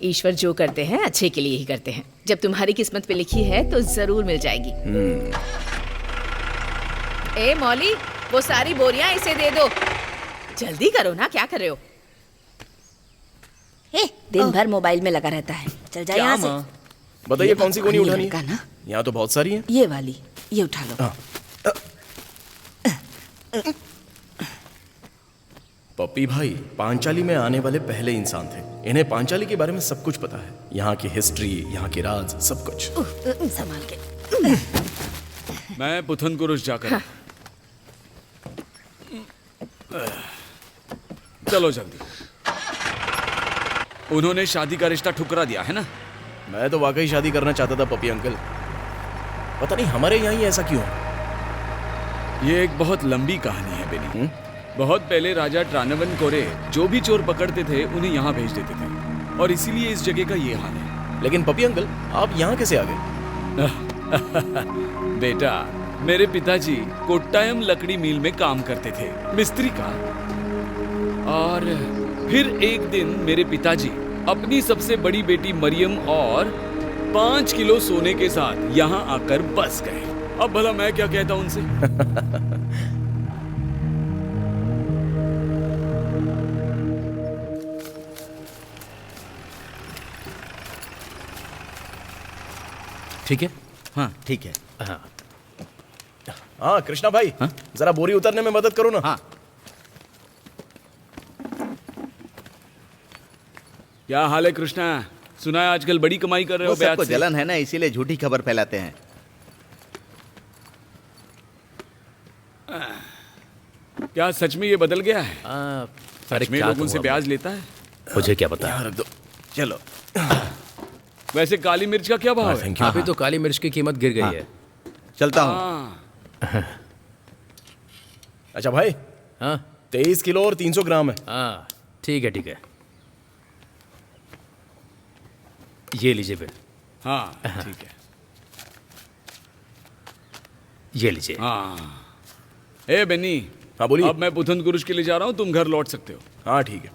ईश्वर जो करते हैं अच्छे के लिए ही करते हैं। जब तुम्हारी किस्मत पे लिखी है तो जरूर मिल जाएगी। ए मौली, वो सारी बोरियां इसे दे दो। जल्दी करो ना, क्या कर रहे हो? दिन भर मोबाइल में लगा रहता है। चल जा यहाँ से। बताइए कौन सी गोनी उठानी है? है? यहाँ तो बहुत सारी हैं। ये वाली, ये उठा लो। पप्पी भाई पांचाली में आने वाले पहले इंसान थे। इन्हें पांचाली के बारे में सब कुछ पता है। यहाँ की हिस्ट्री, यहाँ के राज, सब कुछ। संभाल के। मैं पुथन कुरुश जाकर। हाँ। चलो जल्दी। उन्होंने शादी का रिश्ता ठुकरा दिया है ना। मैं तो वाकई शादी करना चाहता था पप्पी अंकल। पता नहीं हमारे यहाँ ही ऐसा क्यों। ये एक बहुत लंबी कहानी है बेनी। बहुत पहले राजा ट्रानवन कोरे जो भी चोर पकड़ते थे उन्हें यहाँ भेज देते थे, और इसीलिए इस जगह का ये हाल है। लेकिन पप्पी अंकल, आप यहाँ कैसे आ गए? बेटा, मेरे पिताजी कोट्टायम लकड़ी मिल में काम करते थे, मिस्त्री का। और फिर एक दिन मेरे पिताजी अपनी सबसे बड़ी बेटी मरियम और 5 किलो सोने के साथ यहाँ आकर बस गए। अब भला मैं क्या कहता उनसे। ठीक है। हाँ ठीक है। हाँ कृष्णा भाई, हाँ? जरा बोरी उतारने में मदद करो ना। हाँ। क्या हाल है कृष्णा? सुना है आजकल बड़ी कमाई कर रहे हो। सबको जलन है ना, इसीलिए झूठी खबर फैलाते हैं। क्या सच में ये बदल गया है? सच में लोगों से ब्याज लेता है? मुझे क्या पता। रख दो। चलो। वैसे काली मिर्च का क्या भाव है? अभी तो काली मिर्च की कीमत गिर गई है। चलता हूँ। अच्छा भाई, हाँ 23 किलो और 300 ग्राम है। हाँ ठीक है ठीक है। ये लीजिए बिल। हाँ ठीक है। ये लीजिए। हाँ। ए बेनी। हाँ बोलिए। अब मैं पुथन कुरुश के लिए जा रहा हूँ, तुम घर लौट सकते हो। हाँ ठीक है।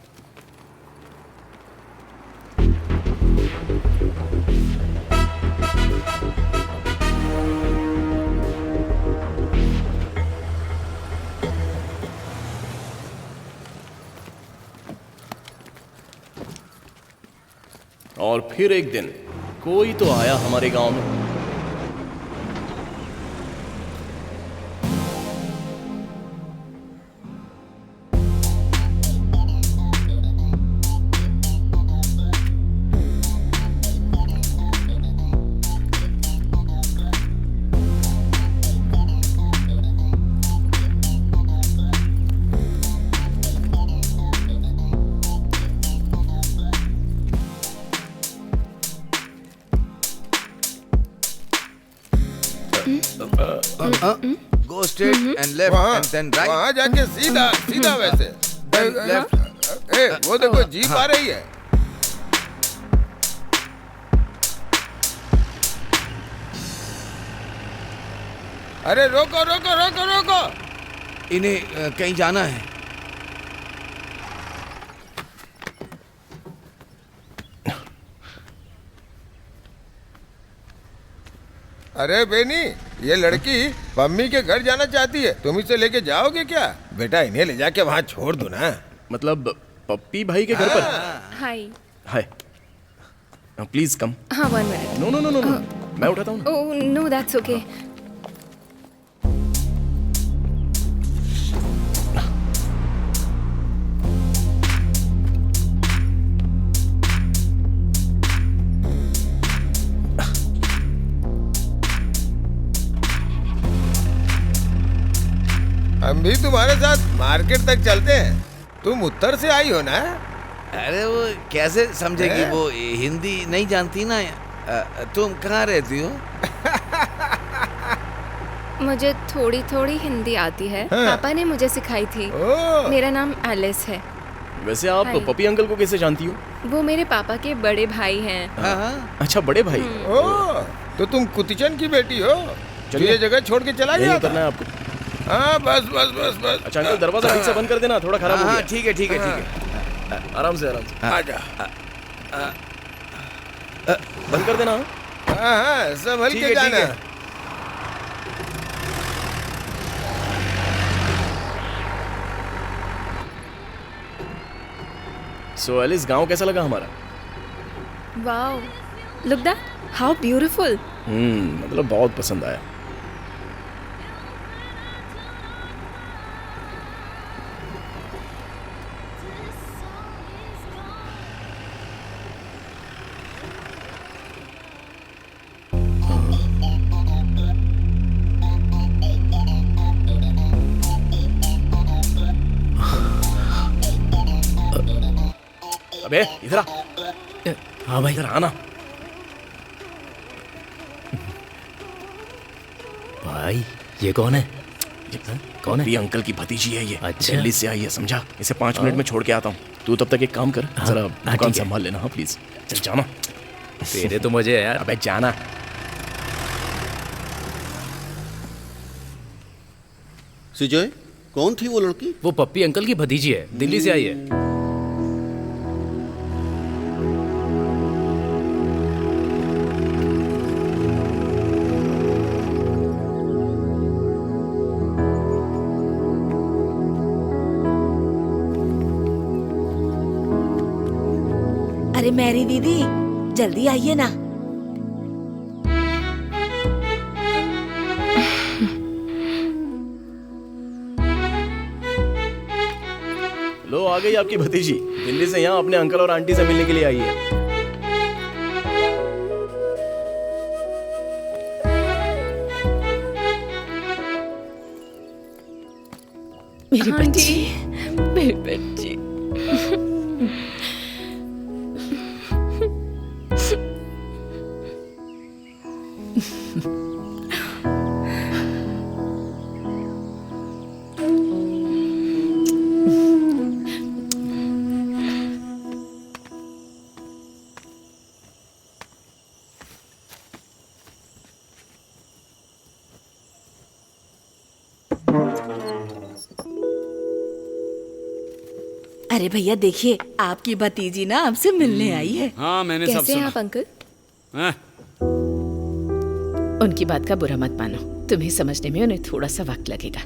और फिर एक दिन कोई तो आया हमारे गांव में। Go straight and left and then right. वहाँ जाके सीधा सीधा वैसे। left. ए, वो देखो जीप आ रही है। अरे रोको रोको रोको रोको। इन्हें कहीं जाना है। अरे बेनी, ये लड़की मम्मी के घर जाना चाहती है, तुम इसे लेके जाओगे क्या? बेटा इन्हें ले जाके वहाँ छोड़ दो ना। मतलब पप्पी भाई के घर पर? हाय। हाय। Please come. हाँ 1 minute. No no no no no, मैं उठाता हूँ। Oh no that's okay. हम भी तुम्हारे साथ मार्केट तक चलते हैं। तुम उत्तर से आई हो ना? अरे वो कैसे समझेगी, वो हिंदी नहीं जानती ना। तुम कहाँ रहती हो? मुझे थोड़ी थोड़ी हिंदी आती है। हाँ। पापा ने मुझे सिखाई थी। मेरा नाम एलिस है। वैसे आप हाय। पपी अंकल को कैसे जानती हो? वो मेरे पापा के बड़े भाई हैं। अच्छा, बड़े भाई। ओ, तो तुम कुतिचन की बेटी हो जो ये जगह छोड़ के चला गया करना है आपको। हाँ बस बस बस बस। अच्छा अंकल, दरवाजा ठीक से बंद कर देना, थोड़ा खराब हो गया। ठीक है ठीक है ठीक है। आराम से आराम से। आजा। बंद कर देना। हाँ हाँ, संभल ठीक के है, ठीक जाना। है। सो एलिस, गांव कैसा लगा हमारा? Wow, look that, how beautiful. मतलब बहुत पसंद आया। अबे इधर आ। हाँ भाई, इधर आना। भाई ये कौन है? कौन है? अंकल की भतीजी है ये। अच्छा। दिल्ली से आई है, समझा? इसे 5 मिनट में छोड़ के आता हूँ। तू तब तक एक काम कर, जरा दुकान ठीक है। संभाल लेना। हाँ प्लीज, चल जाना। तेरे तो मजे है यार। अबे जाना। सिजय, कौन थी वो लड़की? वो पप्पी अंकल की भतीजी है, दिल्ली से आई है। अरे मैरी दीदी, जल्दी आइए ना। लो, आ गई आपकी भतीजी। दिल्ली से यहाँ अपने अंकल और आंटी से मिलने के लिए आई है। मेरी बच्ची, मेरी बच्ची। अरे भैया देखिए, आपकी भतीजी ना आपसे मिलने आई है। हाँ, मैंने सब कैसे हैं सुना। आप अंकल? हाँ? उनकी बात का बुरा मत मानो, तुम्हें समझने में उन्हें थोड़ा सा वक्त लगेगा।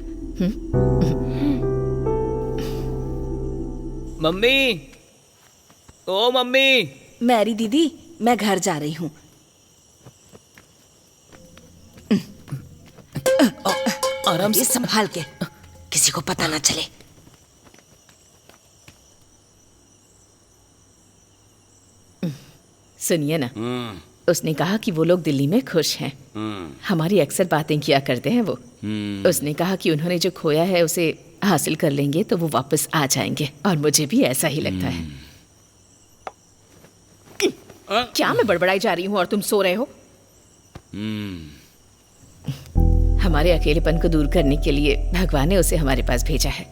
मम्मी, ओ मम्मी। मैरी दीदी, मैं घर जा रही हूँ। आराम से, संभाल के, किसी को पता ना चले। सुनिए ना, उसने कहा कि वो लोग दिल्ली में खुश हैं। हमारी अक्सर बातें किया करते हैं वो। उसने कहा कि उन्होंने जो खोया है उसे हासिल कर लेंगे तो वो वापस आ जाएंगे, और मुझे भी ऐसा ही लगता है। क्या मैं बड़बड़ाई जा रही हूँ और तुम सो रहे हो? हमारे अकेलेपन को दूर करने के लिए भगवान ने उसे हमारे पास भेजा है।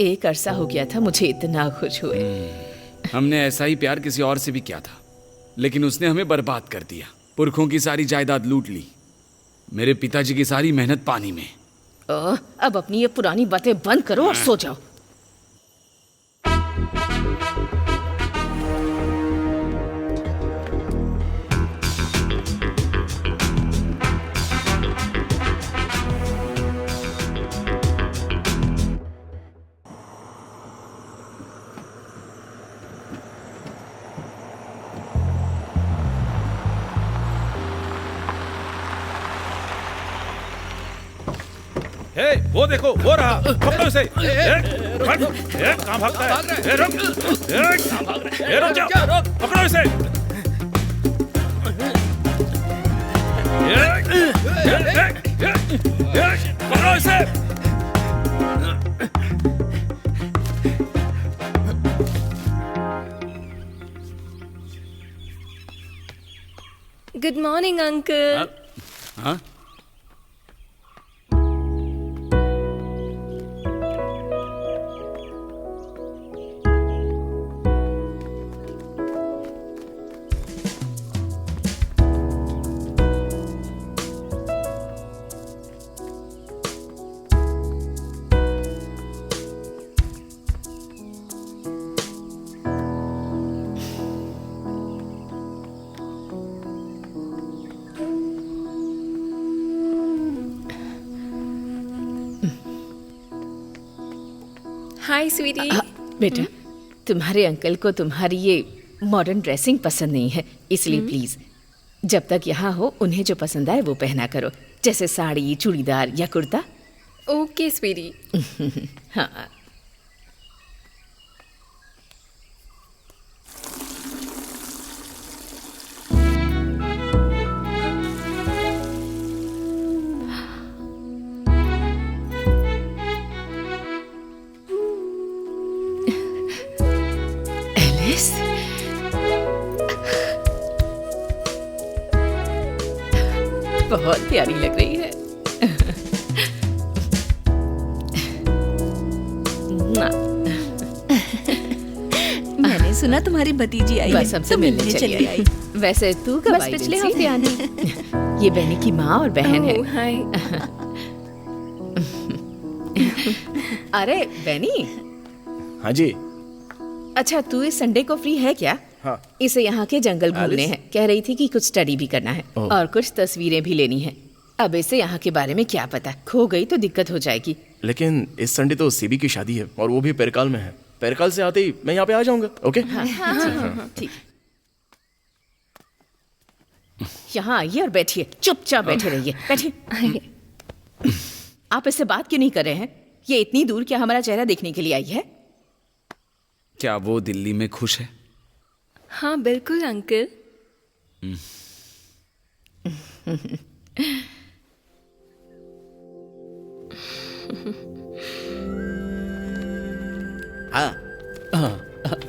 एक अरसा हो गया था मुझे इतना खुश हुए। हमने ऐसा ही प्यार किसी और से भी किया था, लेकिन उसने हमें बर्बाद कर दिया। पुरखों की सारी जायदाद लूट ली, मेरे पिताजी की सारी मेहनत पानी में। अब अपनी ये पुरानी बातें बंद करो और सो जाओ। हे, वो देखो, वो रहा, पकड़ो इसे। कहाँ भागता है? रुक, रुक जाओ, पकड़ो इसे। पकड़ो इसे। Good morning uncle. हाँ? हाय स्वीटी। बेटा, तुम्हारे अंकल को तुम्हारी ये मॉडर्न ड्रेसिंग पसंद नहीं है, इसलिए प्लीज जब तक यहाँ हो उन्हें जो पसंद आए वो पहना करो, जैसे साड़ी, चूड़ीदार या कुर्ता। ओके स्वीटी। हाँ। एलिस, बहुत प्यारी लग रही है। मैंने सुना तुम्हारी भतीजी आई है, बस हमसे तो मिलने चली आई। वैसे तू कब बस आई? पिछले दिलसी? हफ्ते आनी। ये बहनी की माँ और बहन है। ओह, हाय। अरे बहनी। हाँ जी। अच्छा, तू इस संडे को फ्री है क्या? हाँ। इसे यहाँ के जंगल घूमने एलिस? हैं। कह रही थी कि कुछ स्टडी भी करना है ओह। और कुछ तस्वीरें भी लेनी है। अब इसे यहाँ के बारे में क्या पता, खो गई तो दिक्कत हो जाएगी। लेकिन इस संडे तो सीबी की शादी है और वो भी पेरकाल में है। पेरकाल से आते ही मैं यहाँ पे आ जाऊंगा। ओके? हाँ, ठीक। यहाँ आइए और बैठिए, चुपचाप बैठे रहिए। बैठिए। आप इससे बात क्यों नहीं कर रहे हैं? ये इतनी दूर क्या हमारा चेहरा देखने के लिए आई है? क्या वो दिल्ली में खुश है? हाँ बिल्कुल अंकल। हाँ,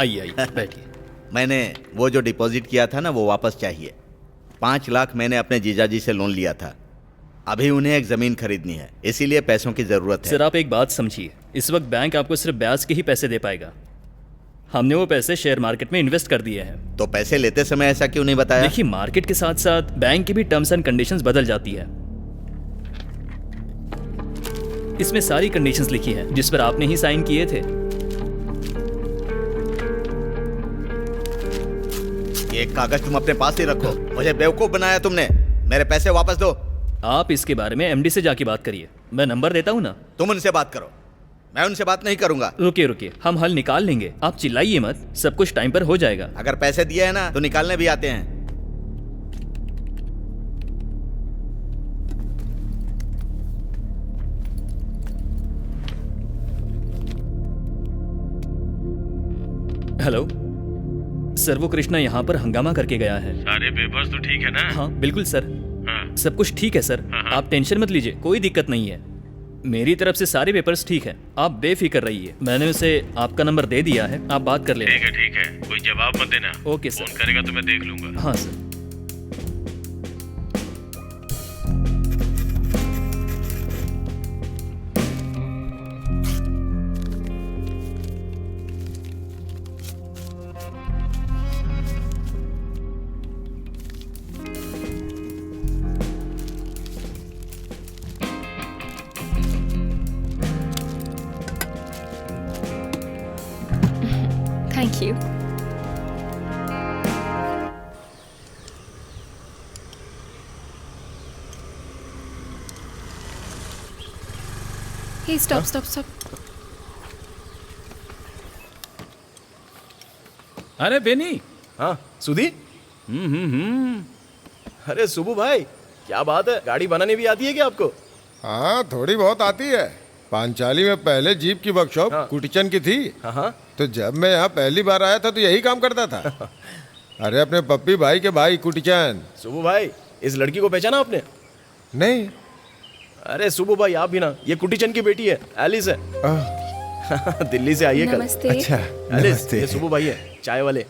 आइए आइए बैठिए। मैंने वो जो डिपॉजिट किया था ना वो वापस चाहिए। 5 लाख मैंने अपने जीजाजी से लोन लिया था। अभी उन्हें एक जमीन खरीदनी है, इसीलिए पैसों की जरूरत है। सर आप एक बात समझिए, इस वक्त बैंक आपको सिर्फ ब्याज के ही पैसे दे पाएगा। हमने वो पैसे शेयर मार्केट में इन्वेस्ट कर दिए हैं। तो पैसे लेते समय ऐसा क्यों नहीं बताया? देखिए, मार्केट के साथ साथ बैंक की भी टर्म्स एंड कंडीशंस बदल जाती है। इसमें सारी कंडीशंस लिखी हैं जिस पर आपने ही साइन किए थे। ये कागज तुम अपने पास ही रखो। मुझे बेवकूफ बनाया तुमने। मेरे पैसे वापस दो। आप इसके बारे में एमडी से जाके बात करिए। मैं नंबर देता हूँ ना। तुम उनसे बात करो, मैं उनसे बात नहीं करूंगा। रुकिए रुकिए, हम हल निकाल लेंगे। आप चिल्लाइए मत, सब कुछ टाइम पर हो जाएगा। अगर पैसे दिए हैं ना तो निकालने भी आते हैं। हेलो सर, वो कृष्णा यहाँ पर हंगामा करके गया है। सारे पेपर्स तो ठीक है ना? हाँ बिल्कुल सर। हाँ। सब कुछ ठीक है सर। आप टेंशन मत लीजिए, कोई दिक्कत नहीं है। मेरी तरफ से सारे पेपर्स ठीक है, आप बेफिक्र रहिए। मैंने उसे आपका नंबर दे दिया है, आप बात कर लेना। ठीक है। कोई जवाब मत देना। Okay sir. फोन करेगा तो मैं देख लूंगा। हाँ sir. Thank you. Hey stop stop stop. अरे बेनी। हाँ सुधी। अरे सुबू भाई, क्या बात है, गाड़ी बनाने भी आती है क्या आपको? हाँ थोड़ी बहुत आती है। पांचाली में पहले जीप की वर्कशॉप कुटीचन की थी। हाँ। तो जब मैं यहाँ पहली बार आया था तो यही काम करता था। अरे अपने पप्पी भाई के भाई कुटीचन। सुबू भाई, इस लड़की को पहचाना आपने? नहीं। अरे सुबू भाई आप भी ना, ये कुटीचन की बेटी है, एलिस है। दिल्ली से आई है कल। नमस्ते। अच्छा, एलिस, नमस्ते। ये सुबू भाई है, चाय वाले।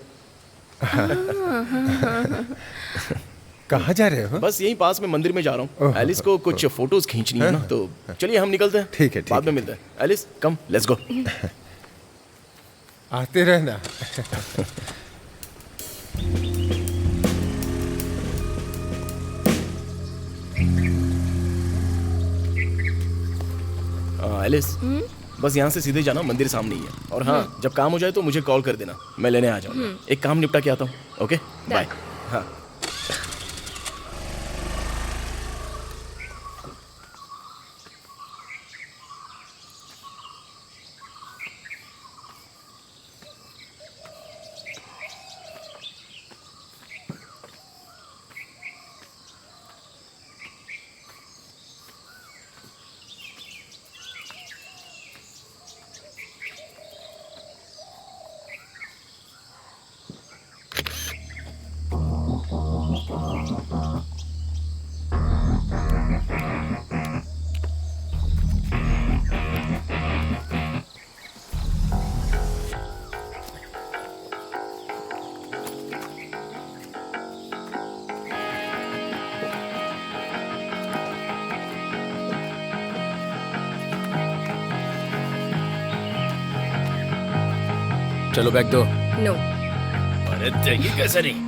कहाँ जा रहे हो? बस यहीं पास में मंदिर में जा रहा हूँ। एलिस को कुछ फोटोज खींचनी है ना, तो चलिए हम निकलते हैं। ठीक है, बाद में मिलते हैं। Alice come, let's go. आते रहना। एलिस, बस यहाँ से सीधे जाना, मंदिर सामने ही है। और हाँ, जब काम हो जाए तो मुझे कॉल कर देना, मैं लेने आ जाऊँगा। एक काम निपटा के आता हूँ। Okay bye. हाँ। चलो बैग दो। नो। अरे देगी कैसे नहीं?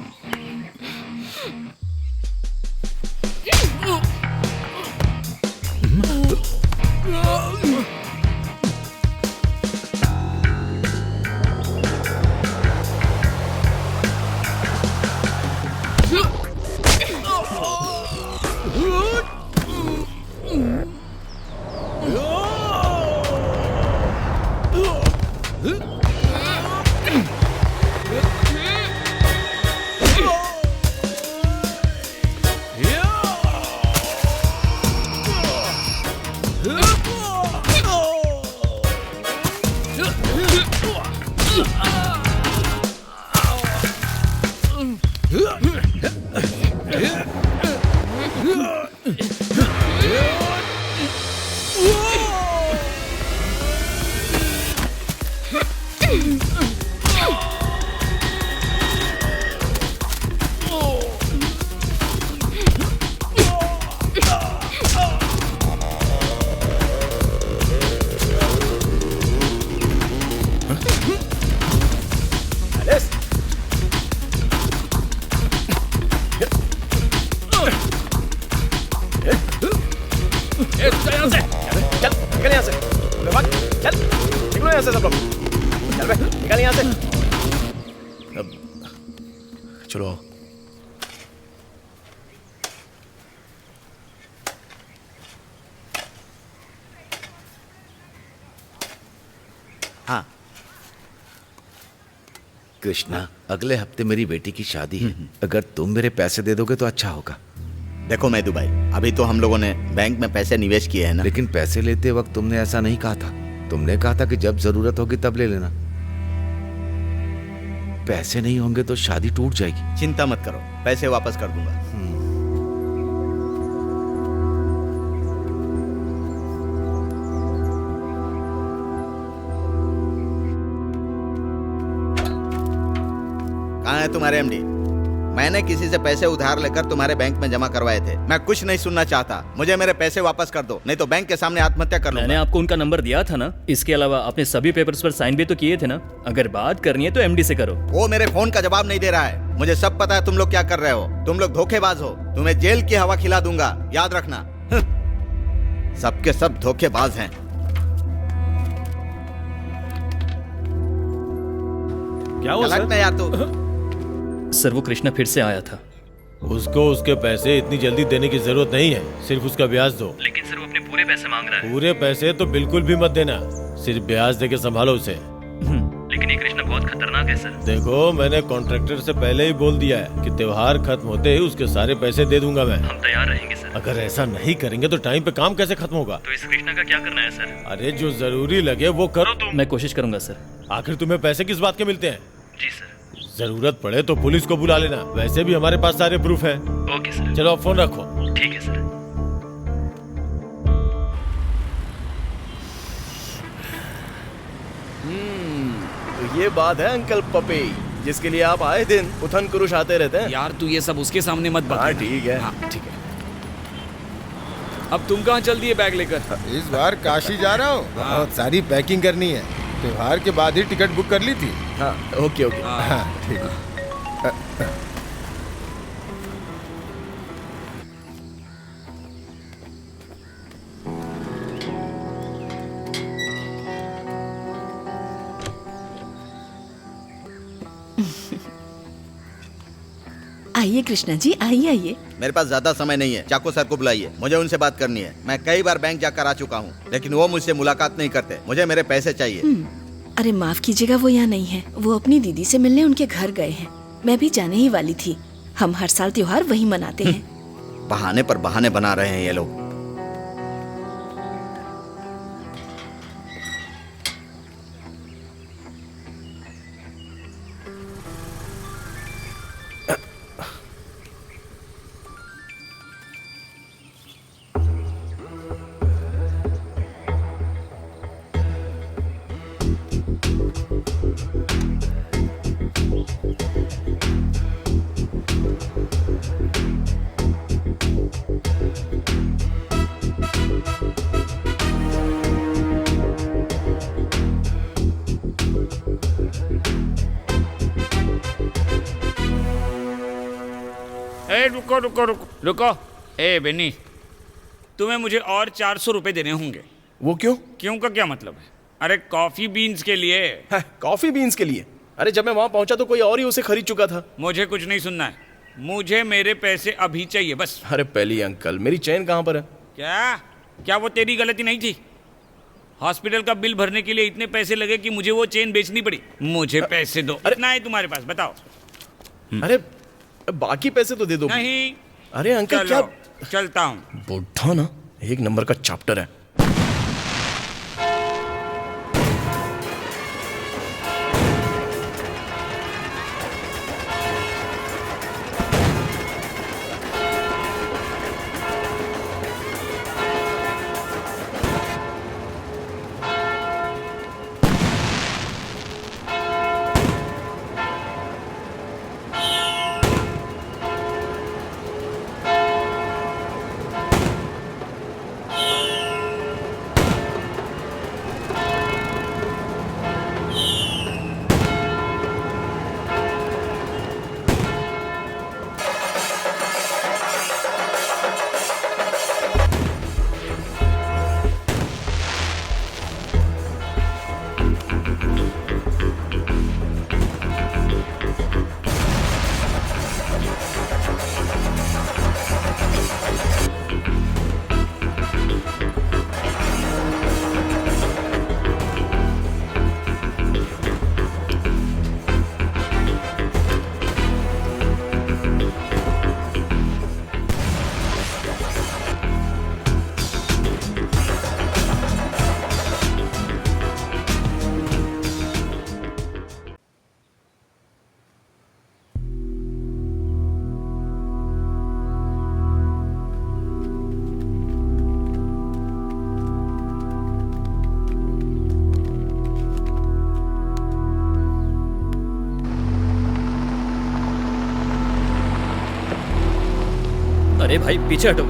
चलो। हाँ कृष्णा, अगले हफ्ते मेरी बेटी की शादी है। अगर तुम मेरे पैसे दे दोगे तो अच्छा होगा। देखो मैदू भाई, अभी तो हम लोगों ने बैंक में पैसे निवेश किए हैं ना। लेकिन पैसे लेते वक्त तुमने ऐसा नहीं कहा था। तुमने कहा था कि जब जरूरत होगी तब ले लेना। पैसे नहीं होंगे तो शादी टूट जाएगी। चिंता मत करो, पैसे वापस कर दूंगा। कहाँ है तुम्हारे एमडी? मैंने किसी से पैसे उधार लेकर तुम्हारे बैंक में जमा करवाए थे। मैं कुछ नहीं सुनना चाहता, मुझे मेरे पैसे वापस कर दो, नहीं तो बैंक के सामने आत्महत्या कर लूंगा। मैंने आपको उनका नंबर दिया था ना। इसके अलावा आपने सभी पेपर्स पर साइन भी तो किए थे ना। अगर बात करनी है तो एमडी से करो। वो मेरे फोन का जवाब नहीं दे रहा है। मुझे सब पता है तुम लोग क्या कर रहे हो। तुम लोग धोखेबाज हो। तुम्हें जेल की हवा खिला दूंगा, याद रखना। सबके सब धोखेबाज हैं। क्या हुआ सर? यार तो सर वो कृष्णा फिर से आया था। उसको उसके पैसे इतनी जल्दी देने की जरूरत नहीं है, सिर्फ उसका ब्याज दो। लेकिन सर वो अपने पूरे पैसे मांग रहा है। पूरे पैसे तो बिल्कुल भी मत देना, सिर्फ ब्याज देके संभालो उसे। लेकिन ये कृष्णा बहुत खतरनाक है सर। देखो, मैंने कॉन्ट्रैक्टर से पहले ही बोल दिया है कि त्योहार खत्म होते ही उसके सारे पैसे दे दूंगा मैं। हम तैयार रहेंगे सर। अगर ऐसा नहीं करेंगे तो टाइम पे काम कैसे खत्म होगा? तो इस कृष्णा का क्या करना है सर? अरे जो जरूरी लगे वो करो तुम। मैं कोशिश करूंगा सर। आखिर तुम्हें पैसे किस बात के मिलते हैं? जी सर। जरूरत पड़े तो पुलिस को बुला लेना, वैसे भी हमारे पास सारे प्रूफ है। Okay sir. चलो अब फोन रखो। ठीक है सर। तो ये बात है अंकल पपी, जिसके लिए आप आए दिन उथन कुरुश आते रहते हैं। यार तू ये सब उसके सामने मत बता। हाँ ठीक है। हाँ ठीक है। अब तुम कहाँ चल दिए बैग लेकर? इस बार काशी जा रहा हूँ। बहुत सारी पैकिंग करनी है। त्योहार के बाद ही टिकट बुक कर ली थी। हाँ ओके ओके। हाँ ठीक है। आइए कृष्णा जी, आइए आइए। मेरे पास ज्यादा समय नहीं है। चाको सर को बुलाइए, मुझे उनसे बात करनी है। मैं कई बार बैंक जाकर आ चुका हूँ, लेकिन वो मुझसे मुलाकात नहीं करते। मुझे मेरे पैसे चाहिए। अरे माफ कीजिएगा, वो यहाँ नहीं है। वो अपनी दीदी से मिलने उनके घर गए हैं। मैं भी जाने ही वाली थी। हम हर साल त्योहार वही मनाते हैं। बहाने पर बहाने बना रहे हैं ये लोग। ए रुको रुको रुको रुको। ए बेनी, तुम्हें मुझे और 400 रुपए देने होंगे। वो क्यों? क्यों का क्या मतलब है? अरे कॉफी बीन्स के लिए। कॉफी बीन्स के लिए? अरे जब मैं वहां पहुंचा तो कोई और ही उसे खरीद चुका था। मुझे कुछ नहीं सुनना है, मुझे मेरे पैसे अभी चाहिए बस। अरे पहली अंकल, मेरी चेन कहाँ पर है? क्या वो तेरी गलती नहीं थी? हॉस्पिटल का बिल भरने के लिए इतने पैसे लगे कि मुझे वो चेन बेचनी पड़ी। मुझे पैसे दो। इतना है तुम्हारे पास, बताओ। अरे बाकी पैसे तो दे दो। नहीं। अरे अंकल क्या? चलता हूँ। बुढ़ा ना एक नंबर का चैप्टर है। अरे भाई पीछे हटो,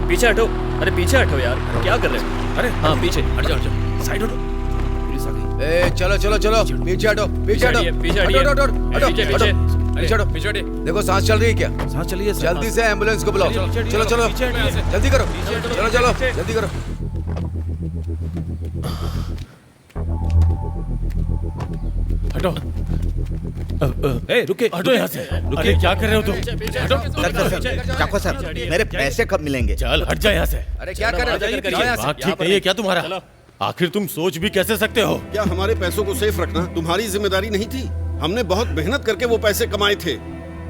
पीछे हटो। अरे पीछे हटो यार, क्या कर रहे हो? अरे हाँ पीछे हट जाओ, साइड हटो। पुलिस आ गई। ए चलो चलो चलो, पीछे हटो, पीछे हटो, पीछे हटो, हटो, हटो, हटो, पीछे हटो, पीछे हटो, पीछे हटो। देखो सांस चल रही है क्या? सांस चलिए। जल्दी से एम्बुलेंस को बुलाओ। चलो चलो जल्दी करो, चलो चलो जल्दी करो। हटो। ए रुके, हटो यहाँ से। रुके, क्या कर रहे हो तुम? हटो। चाको सर, मेरे पैसे कब मिलेंगे? चल हट जा यहाँ से। अरे क्या कर रहे हो? दिमाग ठीक नहीं है क्या तुम्हारा? आखिर तुम सोच भी कैसे सकते हो? क्या हमारे पैसों को सेफ रखना तुम्हारी जिम्मेदारी नहीं थी? हमने बहुत मेहनत करके वो पैसे कमाए थे।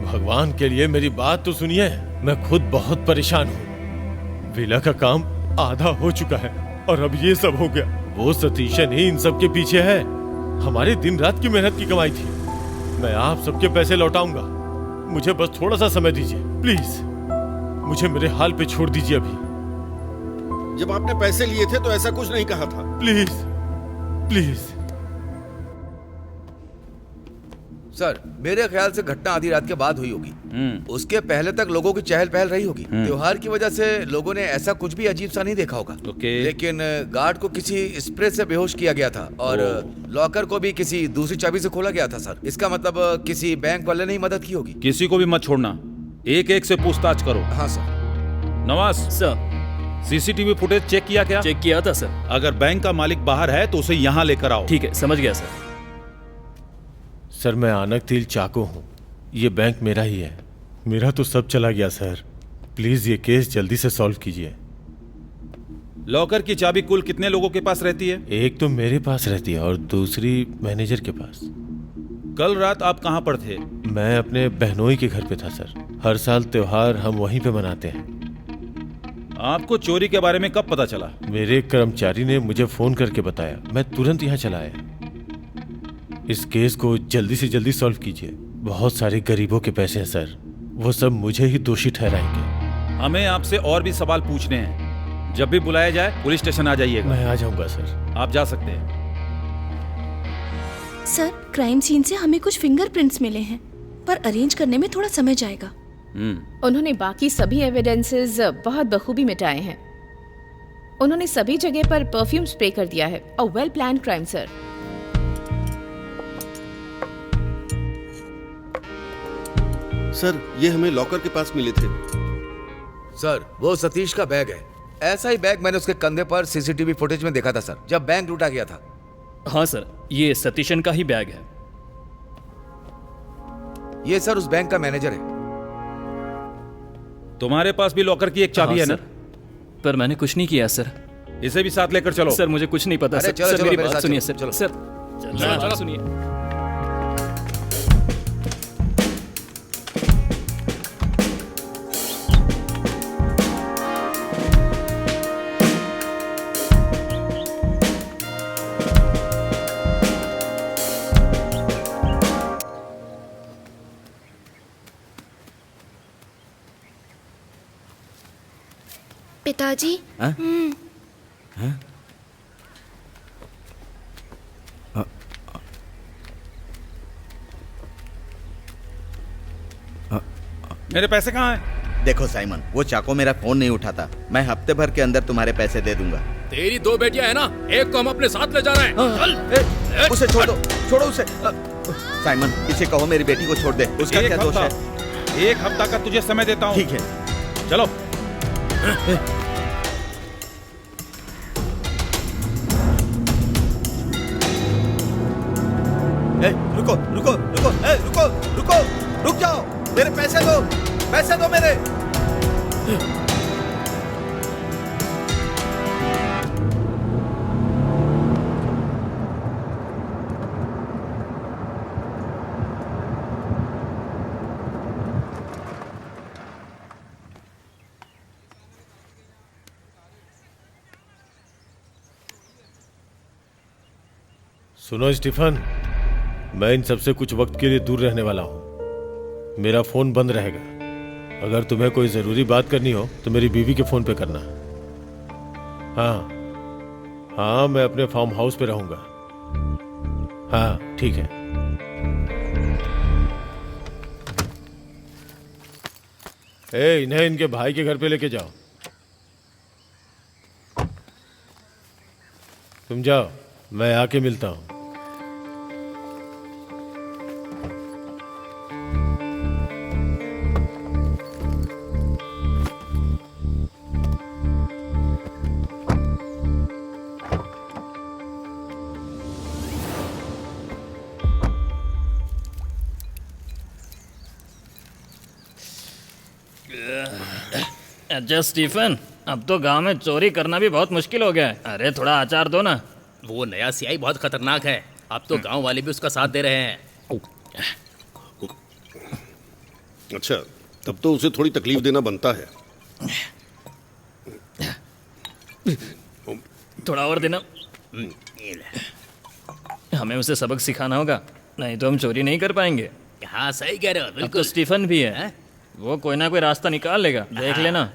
भगवान के लिए मेरी बात तो सुनिए। मैं खुद बहुत परेशान हूँ। विला का काम आधा हो चुका है और अब ये सब हो गया। वो सतीशन ही इन सब के पीछे है। हमारे दिन रात की मेहनत की कमाई थी। मैं आप सबके पैसे लौटाऊंगा। मुझे बस थोड़ा सा समय दीजिए प्लीज। मुझे मेरे हाल पे छोड़ दीजिए अभी। जब आपने पैसे लिए थे तो ऐसा कुछ नहीं कहा था। Please please. सर मेरे ख्याल से घटना आधी रात के बाद हुई होगी। उसके पहले तक लोगों की चहल पहल रही होगी। त्योहार की वजह से लोगों ने ऐसा कुछ भी अजीब सा नहीं देखा होगा। लेकिन गार्ड को किसी स्प्रे से बेहोश किया गया था और लॉकर को भी किसी दूसरी चाबी से खोला गया था। सर इसका मतलब किसी बैंक वाले ने ही मदद की होगी। किसी को भी मत छोड़ना, एक एक से पूछताछ करो। हाँ sir. Nawaz sir, CCTV footage check किया क्या? चेक किया था सर। अगर बैंक का मालिक बाहर है तो उसे यहाँ लेकर आओ। ठीक है, समझ गया सर। सर मैं आनक तिल चाको हूँ। ये बैंक मेरा ही है। मेरा तो सब चला गया सर। प्लीज ये केस जल्दी से सॉल्व कीजिए। लॉकर की चाबी कुल कितने लोगों के पास रहती है? एक तो मेरे पास रहती है और दूसरी मैनेजर के पास। कल रात आप कहाँ पर थे? मैं अपने बहनोई के घर पे था सर। हर साल त्योहार हम वहीं पे मनाते हैं। आपको चोरी के बारे में कब पता चला? मेरे कर्मचारी ने मुझे फोन करके बताया। मैं तुरंत यहाँ चला आया। इस केस को जल्दी से जल्दी सॉल्व कीजिए। बहुत सारे गरीबों के पैसे हैं सर। वो सब मुझे ही दोषी ठहराएंगे। हमें आपसे और भी सवाल पूछने हैं। जब भी बुलाया जाए पुलिस स्टेशन आ जाइएगा। मैं आ जाऊंगा सर। आप जा सकते हैं। सर क्राइम सीन से हमें कुछ फिंगरप्रिंट्स मिले हैं, पर अरेंज करने में थोड़ा समय जाएगा। उन्होंने बाकी सभी एविडेंसेस बहुत बखूबी मिटाए हैं। उन्होंने सभी जगह पर परफ्यूम स्प्रे कर दिया है। A well planned crime sir. Sir ये हमें लॉकर के पास मिले थे। सर वो सतीश का बैग है। ऐसा ही बैग मैंने उसके कंधे पर सीसीटीवी फुटेज में देखा था सर, जब बैंक लूटा गया था। हाँ सर, ये सतीशन का ही बैग है। ये सर उस बैंक का मैनेजर है। तुम्हारे पास भी लॉकर की एक चाबी है ना? पर मैंने कुछ नहीं किया सर। इसे भी साथ लेकर चलो। सर मुझे कुछ नहीं पता सर। चलो, सर चलो, मेरी मेरे बात साथ सुनिए चलो, सर। चलो। सर चलो सुनिए। पिताजी। हाँ? मेरे पैसे कहाँ हैं? देखो साइमन, वो चाको मेरा फोन नहीं उठाता। मैं हफ्ते भर के अंदर तुम्हारे पैसे दे दूंगा। तेरी 2 बेटियां है ना, एक को हम अपने साथ ले जा रहे हैं। चल। उसे छोड़ दो, छोड़ो उसे। साइमन, इसे कहो मेरी बेटी को छोड़ दे। उसका क्या दोष है? एक हफ्ता का तुझे समय देता हूँ। ठीक है, चलो। रुको रुको रुको, रुको रुको, रुक जाओ। मेरे पैसे दो, पैसे दो मेरे। सुनो स्टीफन, मैं इन सबसे कुछ वक्त के लिए दूर रहने वाला हूं। मेरा फोन बंद रहेगा। अगर तुम्हें कोई जरूरी बात करनी हो तो मेरी बीवी के फोन पे करना। हाँ, मैं अपने फार्म हाउस पे रहूंगा। हाँ ठीक है। इन्हें इनके भाई के घर पे लेके जाओ। तुम जाओ, मैं आके मिलता हूं। अच्छा स्टीफन, अब तो गांव में चोरी करना भी बहुत मुश्किल हो गया है। अरे थोड़ा अचार दो ना। वो नया सियाई बहुत खतरनाक है। अब तो गांव वाले भी उसका साथ दे रहे हैं। अच्छा, तब तो उसे थोड़ी तकलीफ देना बनता है। थोड़ा और देना। हमें उसे सबक सिखाना होगा, नहीं तो हम चोरी नहीं कर पाएंगे। हाँ सही कह रहे हो, अब तो बिल्कुल। स्टीफन भी है, वो कोई ना कोई रास्ता निकाल लेगा, देख लेना।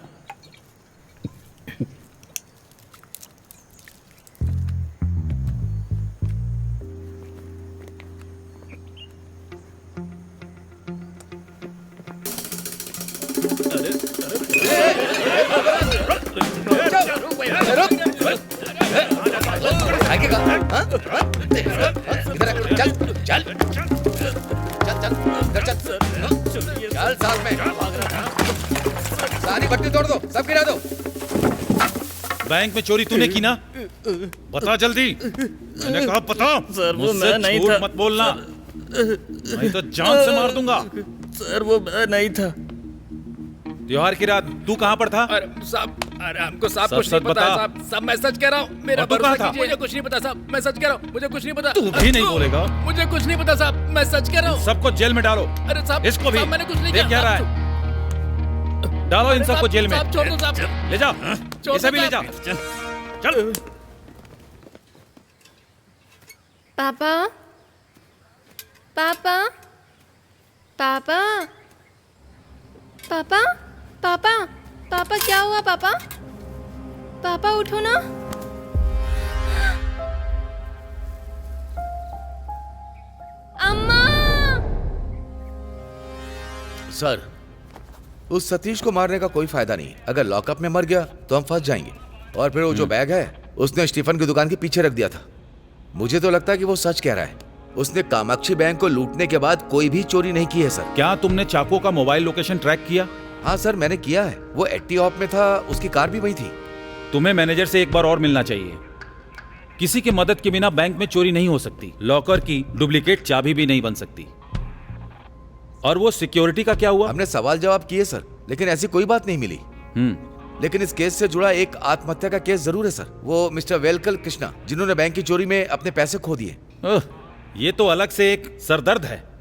चल साथ में। सारी भट्टी तोड़ दो, सब गिरा दो। बैंक में चोरी तूने की ना? बता जल्दी। मैंने कहा बता। सर वो मुझसे मैं नहीं झूठ था। मत बोलना, नहीं तो जान से मार दूंगा। सर वो मैं नहीं था। त्योहार की रात तू कहाँ पर था? अरे साहब, अरे हमको साहब सब कुछ नहीं सच पता है बता। साहब। साहब मैं सच कह रहा हूँ, मेरा और तू भरोसा कहाँ था? कीजिए। मुझे कुछ नहीं पता साहब, मैं सच कह रहा हूँ, मुझे कुछ नहीं पता। तू भी नहीं बोलेगा? मुझे कुछ नहीं पता साहब, मैं सच कह रहा हूँ। सबको जेल में डालो। अरे साहब, इसको भी। साहब, मैंने कुछ नहीं देख क्या रहा साहब, है? डालो इन सबको जेल में। साहब छोड़ दो साहब, ले जाओ, छोड़ इसे दो भी ले जाओ। साहब। चल। पापा, पापा, पापा, पापा, पापा, पापा क्या हुआ पापा? पापा उठो ना। अम्मा। सर, उस सतीश को मारने का कोई फायदा नहीं। अगर लॉकअप में मर गया तो हम फंस जाएंगे। और फिर वो जो बैग है उसने स्टीफन की दुकान के पीछे रख दिया था। मुझे तो लगता है कि वो सच कह रहा है। उसने कामाक्षी बैंक को लूटने के बाद कोई भी चोरी नहीं की है सर। क्या तुमने चाको का मोबाइल लोकेशन ट्रैक किया? हाँ सर, मैंने किया है। वो एट्टी ऑफ में था, उसकी कार भी वही थी। तुम्हें मैनेजर से एक बार और मिलना चाहिए। किसी की मदद के बिना बैंक में चोरी नहीं हो सकती। लॉकर की डुप्लीकेट चाबी भी नहीं बन सकती। और वो सिक्योरिटी का क्या हुआ? हमने सवाल जवाब किए सर, लेकिन ऐसी कोई बात नहीं मिली। लेकिन इस केस से जुड़ा एक आत्महत्या का केस जरूर है सर। वो मिस्टर वेलकल कृष्णा, जिन्होंने बैंक की चोरी में अपने पैसे खो दिए। ये तो अलग से एक सरदर्द है।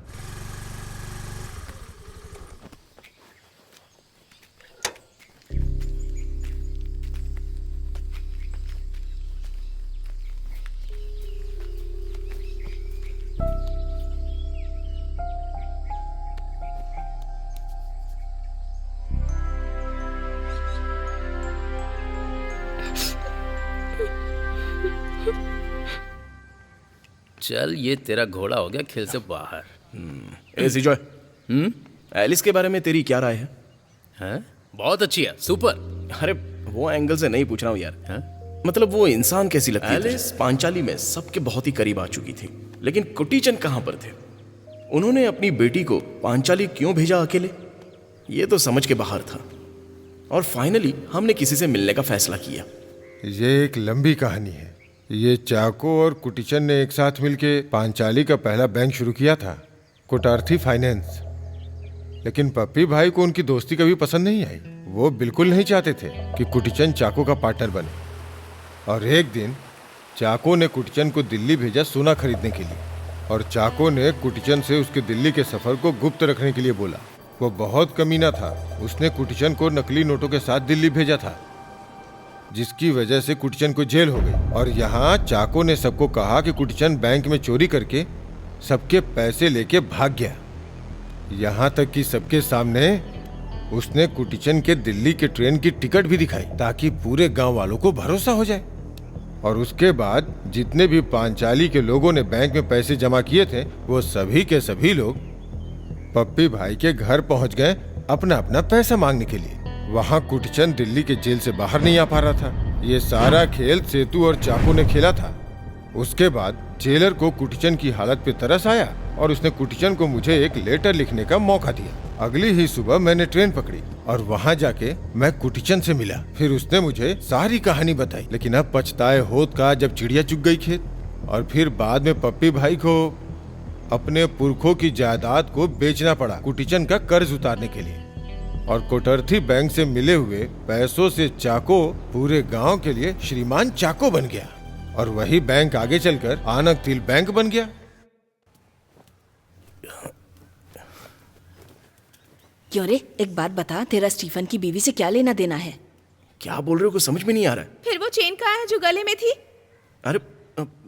चल, ये तेरा घोड़ा हो गया खेल से बाहर। सिजॉय, एलिस के बारे में तेरी क्या राय है? हैं? बहुत अच्छी है, सुपर। अरे वो एंगल से नहीं पूछ रहा हूँ यार। मतलब वो इंसान कैसी लगती है? एलिस पांचाली में सबके बहुत ही करीब आ चुकी थी, लेकिन कुटीचंद कहाँ पर थे? उन्होंने अपनी बेटी को पांचाली क्यों भेजा अकेले, ये तो समझ के बाहर था। और फाइनली हमने किसी से मिलने का फैसला किया। ये एक लंबी कहानी है। ये चाको और कुटीचंद ने एक साथ मिलके पांचाली का पहला बैंक शुरू किया था, कोटार्थी फाइनेंस। लेकिन पप्पी भाई को उनकी दोस्ती कभी पसंद नहीं आई। वो बिल्कुल नहीं चाहते थे कि कुटीचंद चाको का पार्टनर बने। और एक दिन चाको ने कुटीचंद को दिल्ली भेजा सोना खरीदने के लिए, और चाको ने कुटीचंद से उसके दिल्ली के सफर को गुप्त रखने के लिए बोला। वो बहुत कमीना था। उसने कुटीचंद को नकली नोटों के साथ दिल्ली भेजा था, जिसकी वजह से कुटीचंद को जेल हो गई। और यहाँ चाको ने सबको कहा कि कुटीचंद बैंक में चोरी करके सबके पैसे लेके भाग गया। यहाँ तक कि सबके सामने उसने कुटीचंद के दिल्ली के ट्रेन की टिकट भी दिखाई, ताकि पूरे गांव वालों को भरोसा हो जाए। और उसके बाद जितने भी पांचाली के लोगों ने बैंक में पैसे जमा किए थे, वो सभी के सभी लोग पप्पी भाई के घर पहुंच गए अपना अपना पैसा मांगने के लिए। वहाँ कुटीचंद दिल्ली के जेल से बाहर नहीं आ पा रहा था। ये सारा खेल सेतु और चाको ने खेला था। उसके बाद जेलर को कुटीचंद की हालत पे तरस आया और उसने कुटीचंद को मुझे एक लेटर लिखने का मौका दिया। अगली ही सुबह मैंने ट्रेन पकड़ी और वहाँ जाके मैं कुटीचंद से मिला। फिर उसने मुझे सारी कहानी बताई। लेकिन अब पछताए होत का जब चिड़िया चुग गई खेत। और फिर बाद में पप्पी भाई को अपने पुरखों की जायदाद को बेचना पड़ा कुटीचंद का कर्ज उतारने के लिए। और कोटर्थी बैंक से मिले हुए पैसों से चाको पूरे गांव के लिए श्रीमान चाको बन गया। और वही बैंक आगे चलकर आनक तिल बैंक बन गया। क्यों रे, एक बात बता, तेरा स्टीफन की बीवी से क्या लेना देना है? क्या बोल रहे हो, कुछ समझ में नहीं आ रहा है। फिर वो चेन कहाँ है जो गले में थी? अरे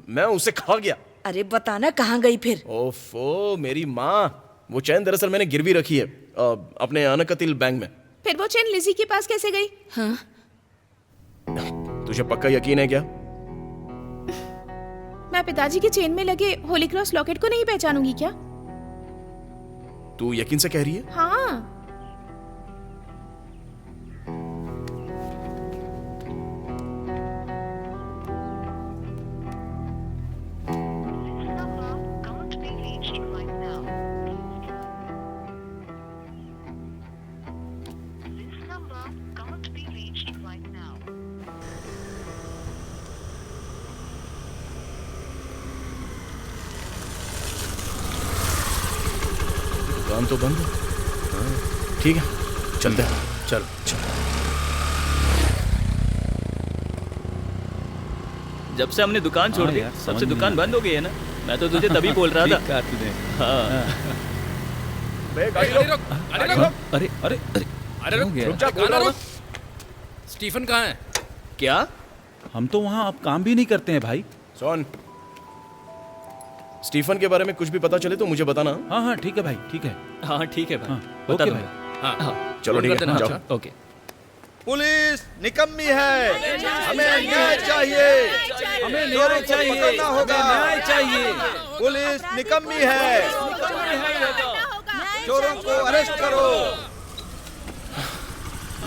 मैं उसे खा गया। अरे बताना कहाँ गई फिर? ओफो मेरी माँ, वो चैन दरअसल मैंने गिरवी रखी है अपने अनकतिल बैंक में। फिर वो चेन लिज़ी के पास कैसे गई? हाँ? तुझे पक्का यकीन है क्या? मैं पिताजी के चेन में लगे होली क्रॉस लॉकेट को नहीं पहचानूंगी क्या? तू यकीन से कह रही है? हाँ। दुकान तो बंद है। ठीक है, चलते हैं। चल जब से हमने दुकान छोड़ दी तब से दुकान बंद हो गई है ना। मैं तो तुझे तभी बोल रहा था। हाँ। अरे अरे अरे रुक जा। स्टीफन कहाँ है? क्या? हम तो वहाँ अब काम भी नहीं करते हैं भाई। सुन, स्टीफन के बारे में कुछ भी पता चले तो मुझे बताना। हाँ हाँ ठीक है भाई, ठीक है। हाँ ठीक है भाई, हाँ, बता ओके दूंगा। भाई। हाँ चलो ठीक है, जाओ। ओके। पुलिस निकम्मी है, हमें न्याय चाहिए, हमें न्याय चाहिए, पकड़ना होगा, न्याय चाहिए। पुलिस निकम्मी है, चोरों को अरेस्ट करो।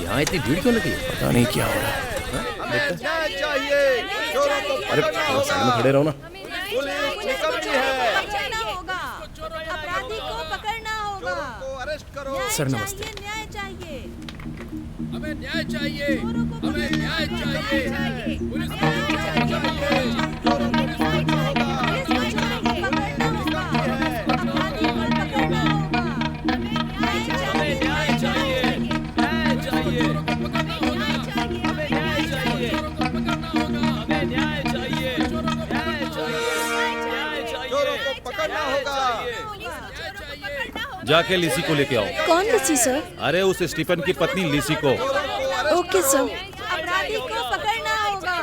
यहाँ इतनी भीड़ क्यों लगी? पता नहीं क्या हो रहा है। हमें न्याय चाहिए, चोरों को अरे पकड़ना होगा। साइड में खड़े रहो ना। पुलिस निकम्मी है। सर नमस्ते। न्याय चाहिए, हमें न्याय चाहिए, हमें न्याय चाहिए, पुलिस को न्याय चाहिए। जाके लिसी को लेके आओ। कौन लिसी सर? अरे उस स्टीफन की पत्नी लिसी को। Okay sir. अपराधी को पकड़ना होगा।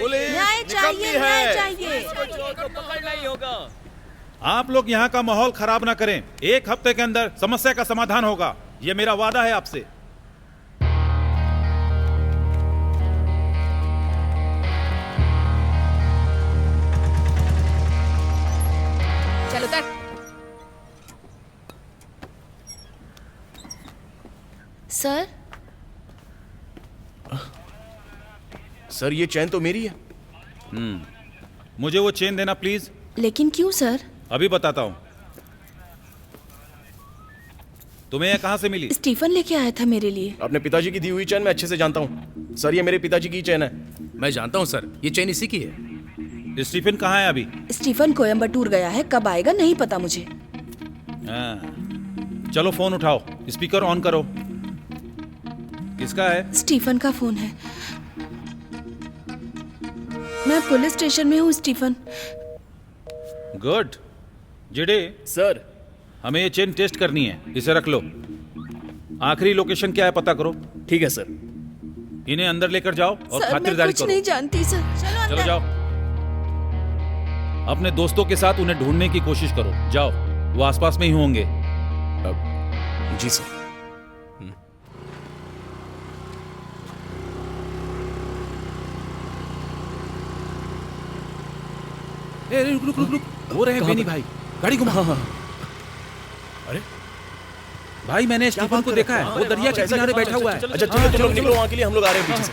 न्याय चाहिए, न्याय चाहिए। पकड़ना ही होगा। आप लोग यहाँ का माहौल खराब ना करें। 1 हफ्ते के अंदर समस्या का समाधान होगा, ये मेरा वादा है आपसे। चलो तक। सर सर ये चैन तो मेरी है। मुझे वो चेन देना प्लीज। लेकिन क्यों सर? अभी बताता हूँ। तुम्हें यह कहाँ से मिली? स्टीफन लेके आया था मेरे लिए। अपने पिताजी की दी हुई चैन मैं अच्छे से जानता हूँ सर, ये मेरे पिताजी की चैन है। मैं जानता हूँ सर, ये चेन इसी की है। स्टीफन कहाँ है अभी? स्टीफन कोयम्बटूर गया है, कब आएगा नहीं पता मुझे। चलो फोन उठाओ, स्पीकर ऑन करो। किसका है? स्टीफन का फोन है। मैं पुलिस स्टेशन में हूँ स्टीफन। गुड। जेडे सर, हमें ये चेन टेस्ट करनी है, इसे रख लो। आखिरी लोकेशन क्या है पता करो। ठीक है सर। इन्हें अंदर लेकर जाओ और सर मैं खातिरदारी कुछ करो। नहीं जानती सर। चलो जाओ। अपने दोस्तों के साथ उन्हें ढूंढने की कोशिश करो। जाओ, वो आसपास में ही होंगे। जी सर। ए, रुक रुक रुक रुक, वो रहे बेनी भाई। गाड़ी घुमा। अरे भाई मैंने स्टीफन को देखा है, वो दरिया के किनारे बैठा हुआ है। अच्छा चलो तुम लोग निकलो वहाँ के लिए, हम लोग आ रहे हैं पीछे से।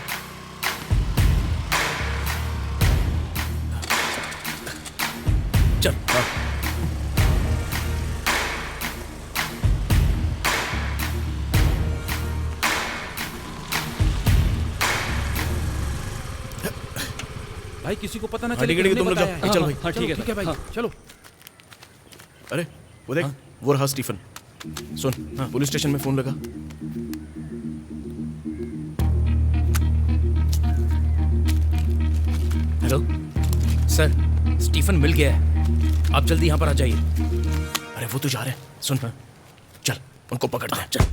चल। भाई किसी को पता ना हाँ, चले। ठीक है, तुम लोग जाओ। चल भाई। हाँ, ठीक है भाई, चलो। अरे वो देख, वो रहा स्टीफन। सुन, पुलिस स्टेशन में फोन लगा। हेलो सर, स्टीफन मिल गया है, आप जल्दी यहाँ पर आ जाइए। अरे वो तो जा रहे हैं। सुन, चल उनको पकड़ते हैं। चल।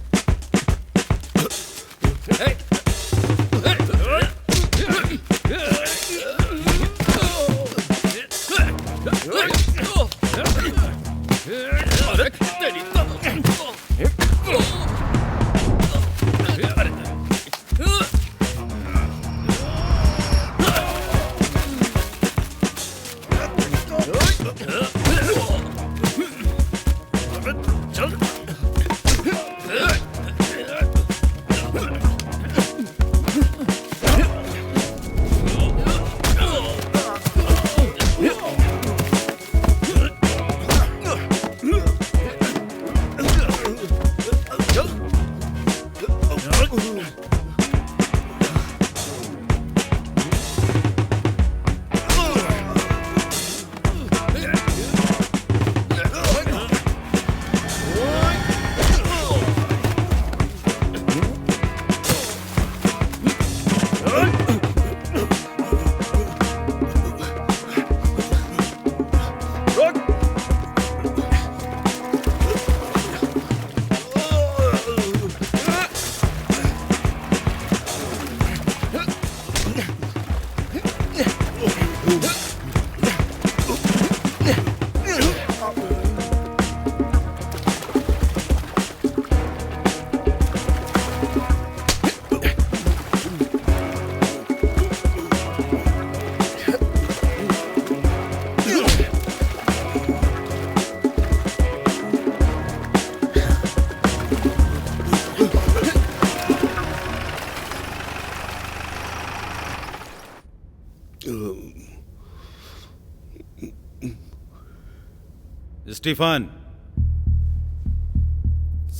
स्टीफन,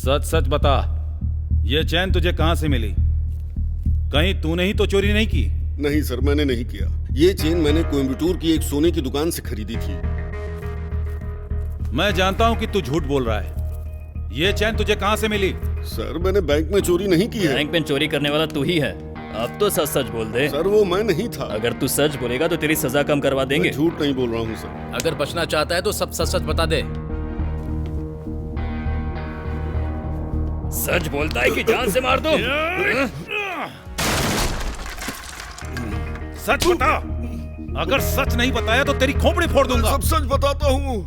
सच सच बता, ये चैन तुझे कहां से मिली? कहीं तूने ही तो चोरी नहीं की? नहीं सर, मैंने नहीं किया। ये चेन मैंने कोयम्बटूर की एक सोने की दुकान से खरीदी थी। मैं जानता हूं कि तू झूठ बोल रहा है। ये चैन तुझे कहां से मिली? सर मैंने बैंक में चोरी नहीं की है। बैंक में चोरी करने वाला तू ही है। अब तो सच सच बोल दे। सर वो मैं नहीं था। अगर तू सच बोलेगा तो तेरी सजा कम करवा देंगे। मैं झूठ नहीं बोल रहा हूँ सर। अगर बचना चाहता है तो सब सच सच बता दे। सच बोलता है कि जान से मार दो। सच बता। अगर सच नहीं बताया तो तेरी खोपड़ी फोड़ दूंगा। सब सच बताता हूँ।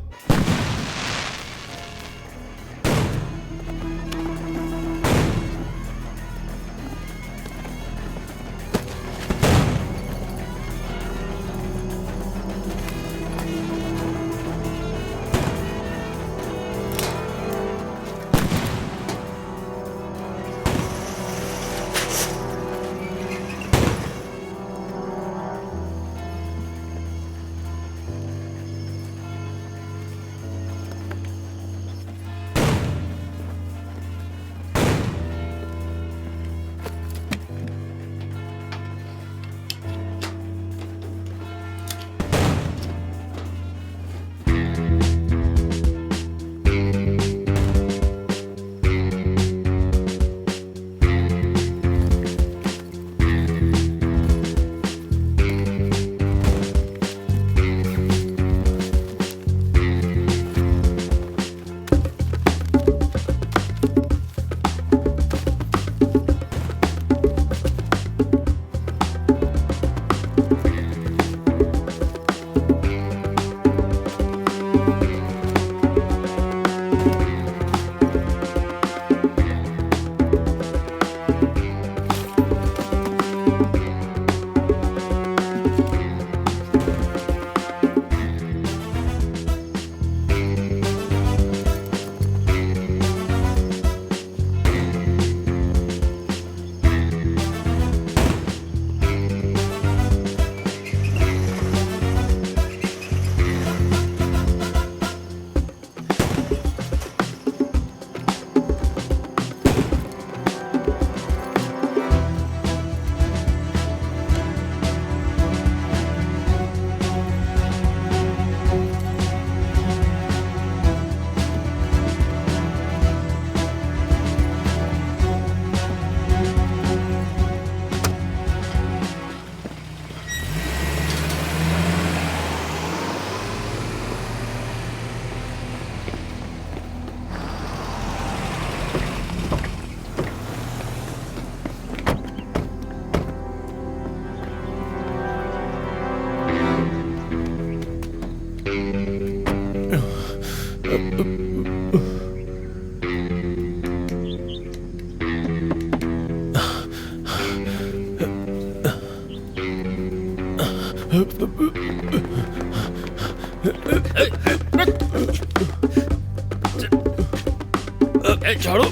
झाड़ू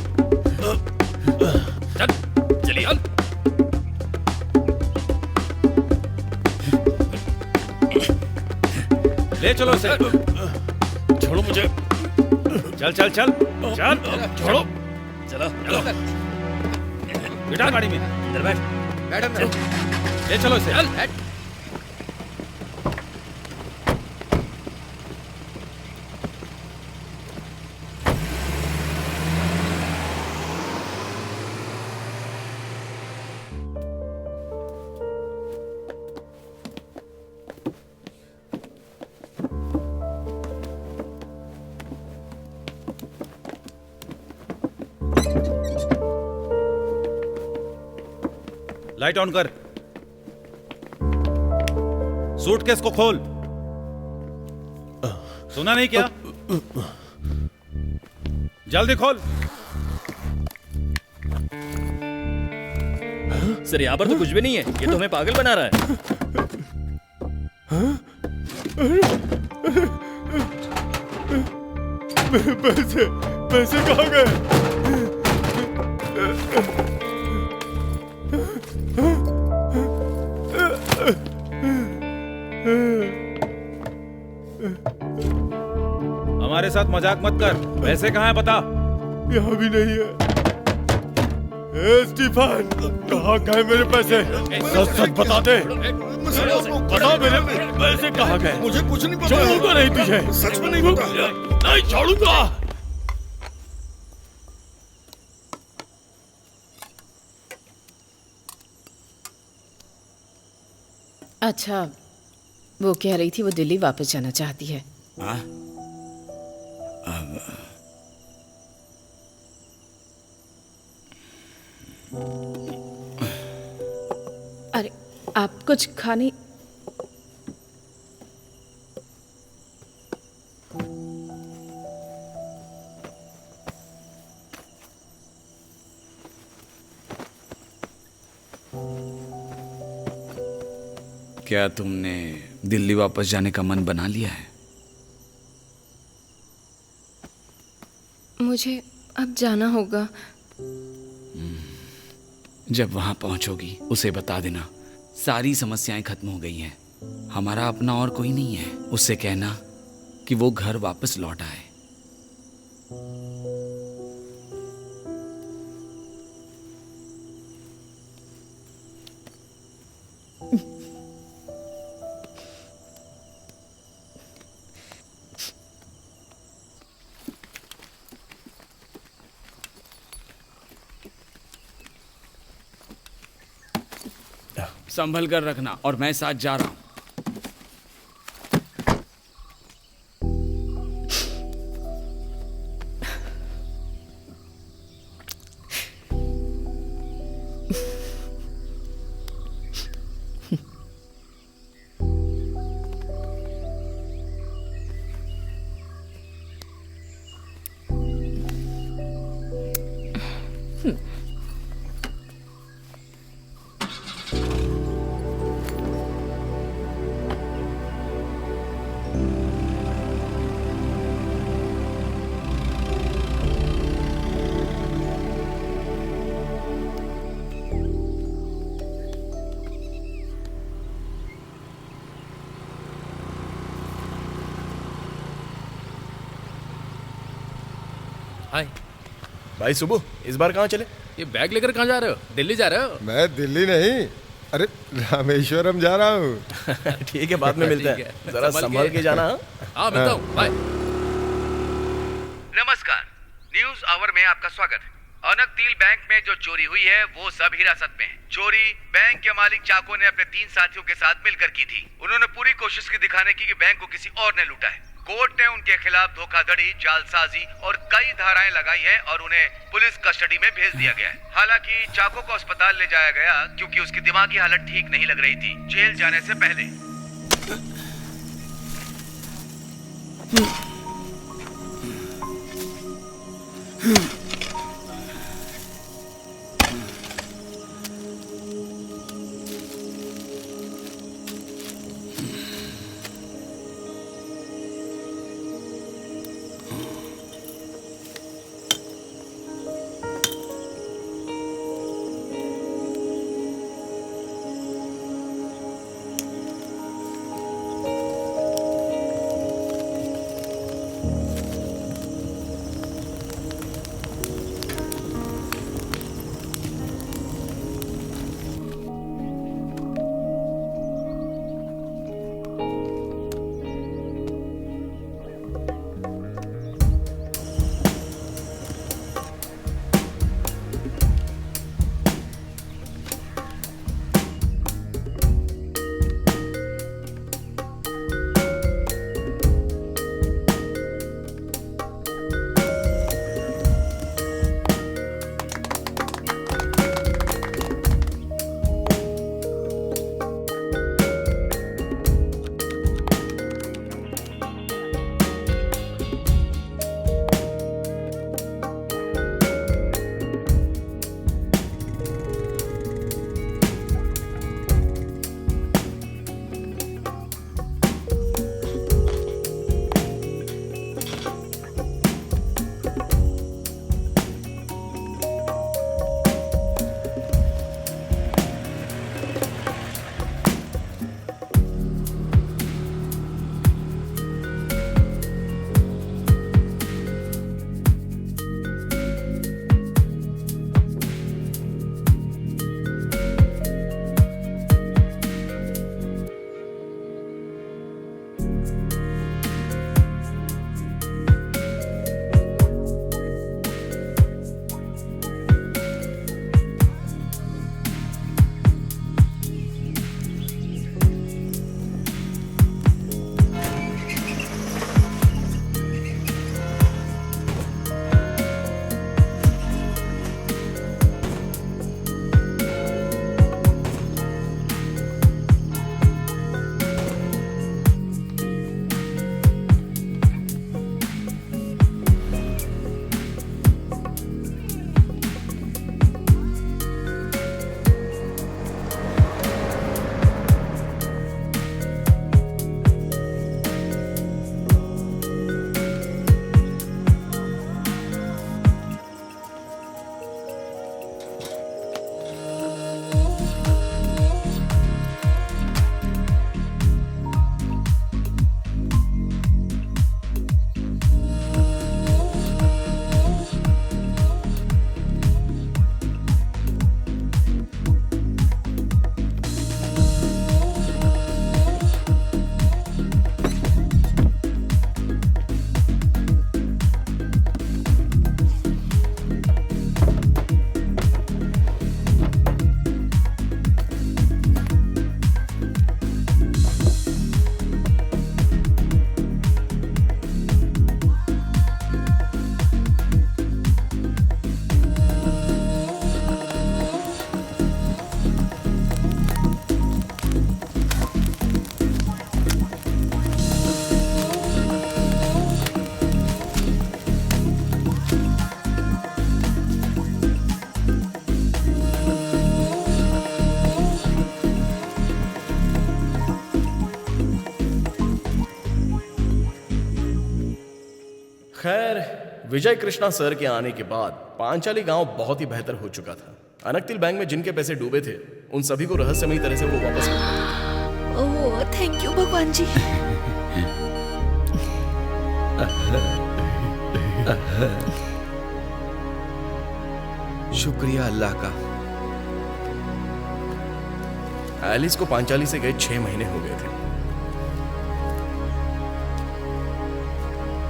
चलिए ले चलो इसे। छोड़ो मुझे। चल चल चल चल छोड़ो। चलो चलो बिठा गाड़ी में। अंदर बैठ। बैठ अंदर। ले चलो इसे। चल बैठ। लाइट ऑन कर। सूटकेस को खोल। सुना नहीं क्या? जल्दी खोल। सर यहाँ पर तो कुछ भी नहीं है। ये तो हमें पागल बना रहा है। पैसे पैसे कहाँ गए? हमारे साथ मजाक मत कर। पैसे कहाँ है बता। यहाँ भी नहीं है। ए स्टीफन, कहाँ गए मेरे पैसे? सच सच बता दे, बता मेरे पैसे कहाँ गए? मुझे कुछ नहीं पता। छोड़ूंगा नहीं तुझे, सच में नहीं पता। नहीं छोड़ूंगा। अच्छा, वो कह रही थी वो दिल्ली वापस जाना चाहती है। हाँ? अरे आप कुछ खाने। क्या तुमने दिल्ली वापस जाने का मन बना लिया है? मुझे अब जाना होगा। जब वहां पहुंचोगी उसे बता देना सारी समस्याएं खत्म हो गई हैं। हमारा अपना और कोई नहीं है। उससे कहना कि वो घर वापस लौट आए। संभल कर रखना, और मैं साथ जा रहा हूं। हाय भाई सुबह, इस बार कहाँ चले? ये बैग लेकर कहाँ जा रहे हो? दिल्ली जा रहे हो? मैं दिल्ली नहीं, अरे रामेश्वरम जा रहा हूँ। ठीक है, बाद में मिलते हैं। जरा संभल के जाना। हाँ मिलता हूँ, बाय। नमस्कार, न्यूज आवर में आपका स्वागत है। अनकतील बैंक में जो चोरी हुई है वो सब हिरासत में है। चोरी बैंक के मालिक चाको ने अपने 3 साथियों के साथ मिलकर की थी। उन्होंने पूरी कोशिश की दिखाने की कि बैंक को किसी और ने लूटा है। कोर्ट ने उनके खिलाफ धोखाधड़ी, जालसाजी और कई धाराएं लगाई हैं और उन्हें पुलिस कस्टडी में भेज दिया गया है। हालांकि चाको को अस्पताल ले जाया गया क्योंकि उसकी दिमागी हालत ठीक नहीं लग रही थी जेल जाने से पहले। विजय कृष्णा सर के आने के बाद पांचाली गांव बहुत ही बेहतर हो चुका था। अनकतिल बैंक में जिनके पैसे डूबे थे उन सभी को रहस्यमयी तरह से वो वापस कर दिए। ओह थैंक यू भगवान जी। शुक्रिया अल्लाह का। एलिस को पांचाली से गए 6 महीने हो गए थे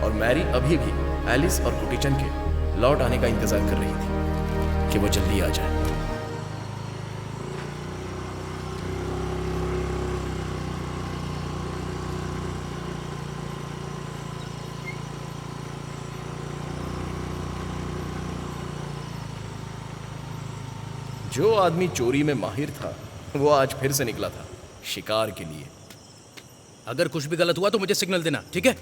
और मैरी अभी भी एलिस और कुटीचन के लौट आने का इंतजार कर रही थी कि वो जल्दी आ जाए। जो आदमी चोरी में माहिर था वो आज फिर से निकला था शिकार के लिए। अगर कुछ भी गलत हुआ तो मुझे सिग्नल देना, ठीक है?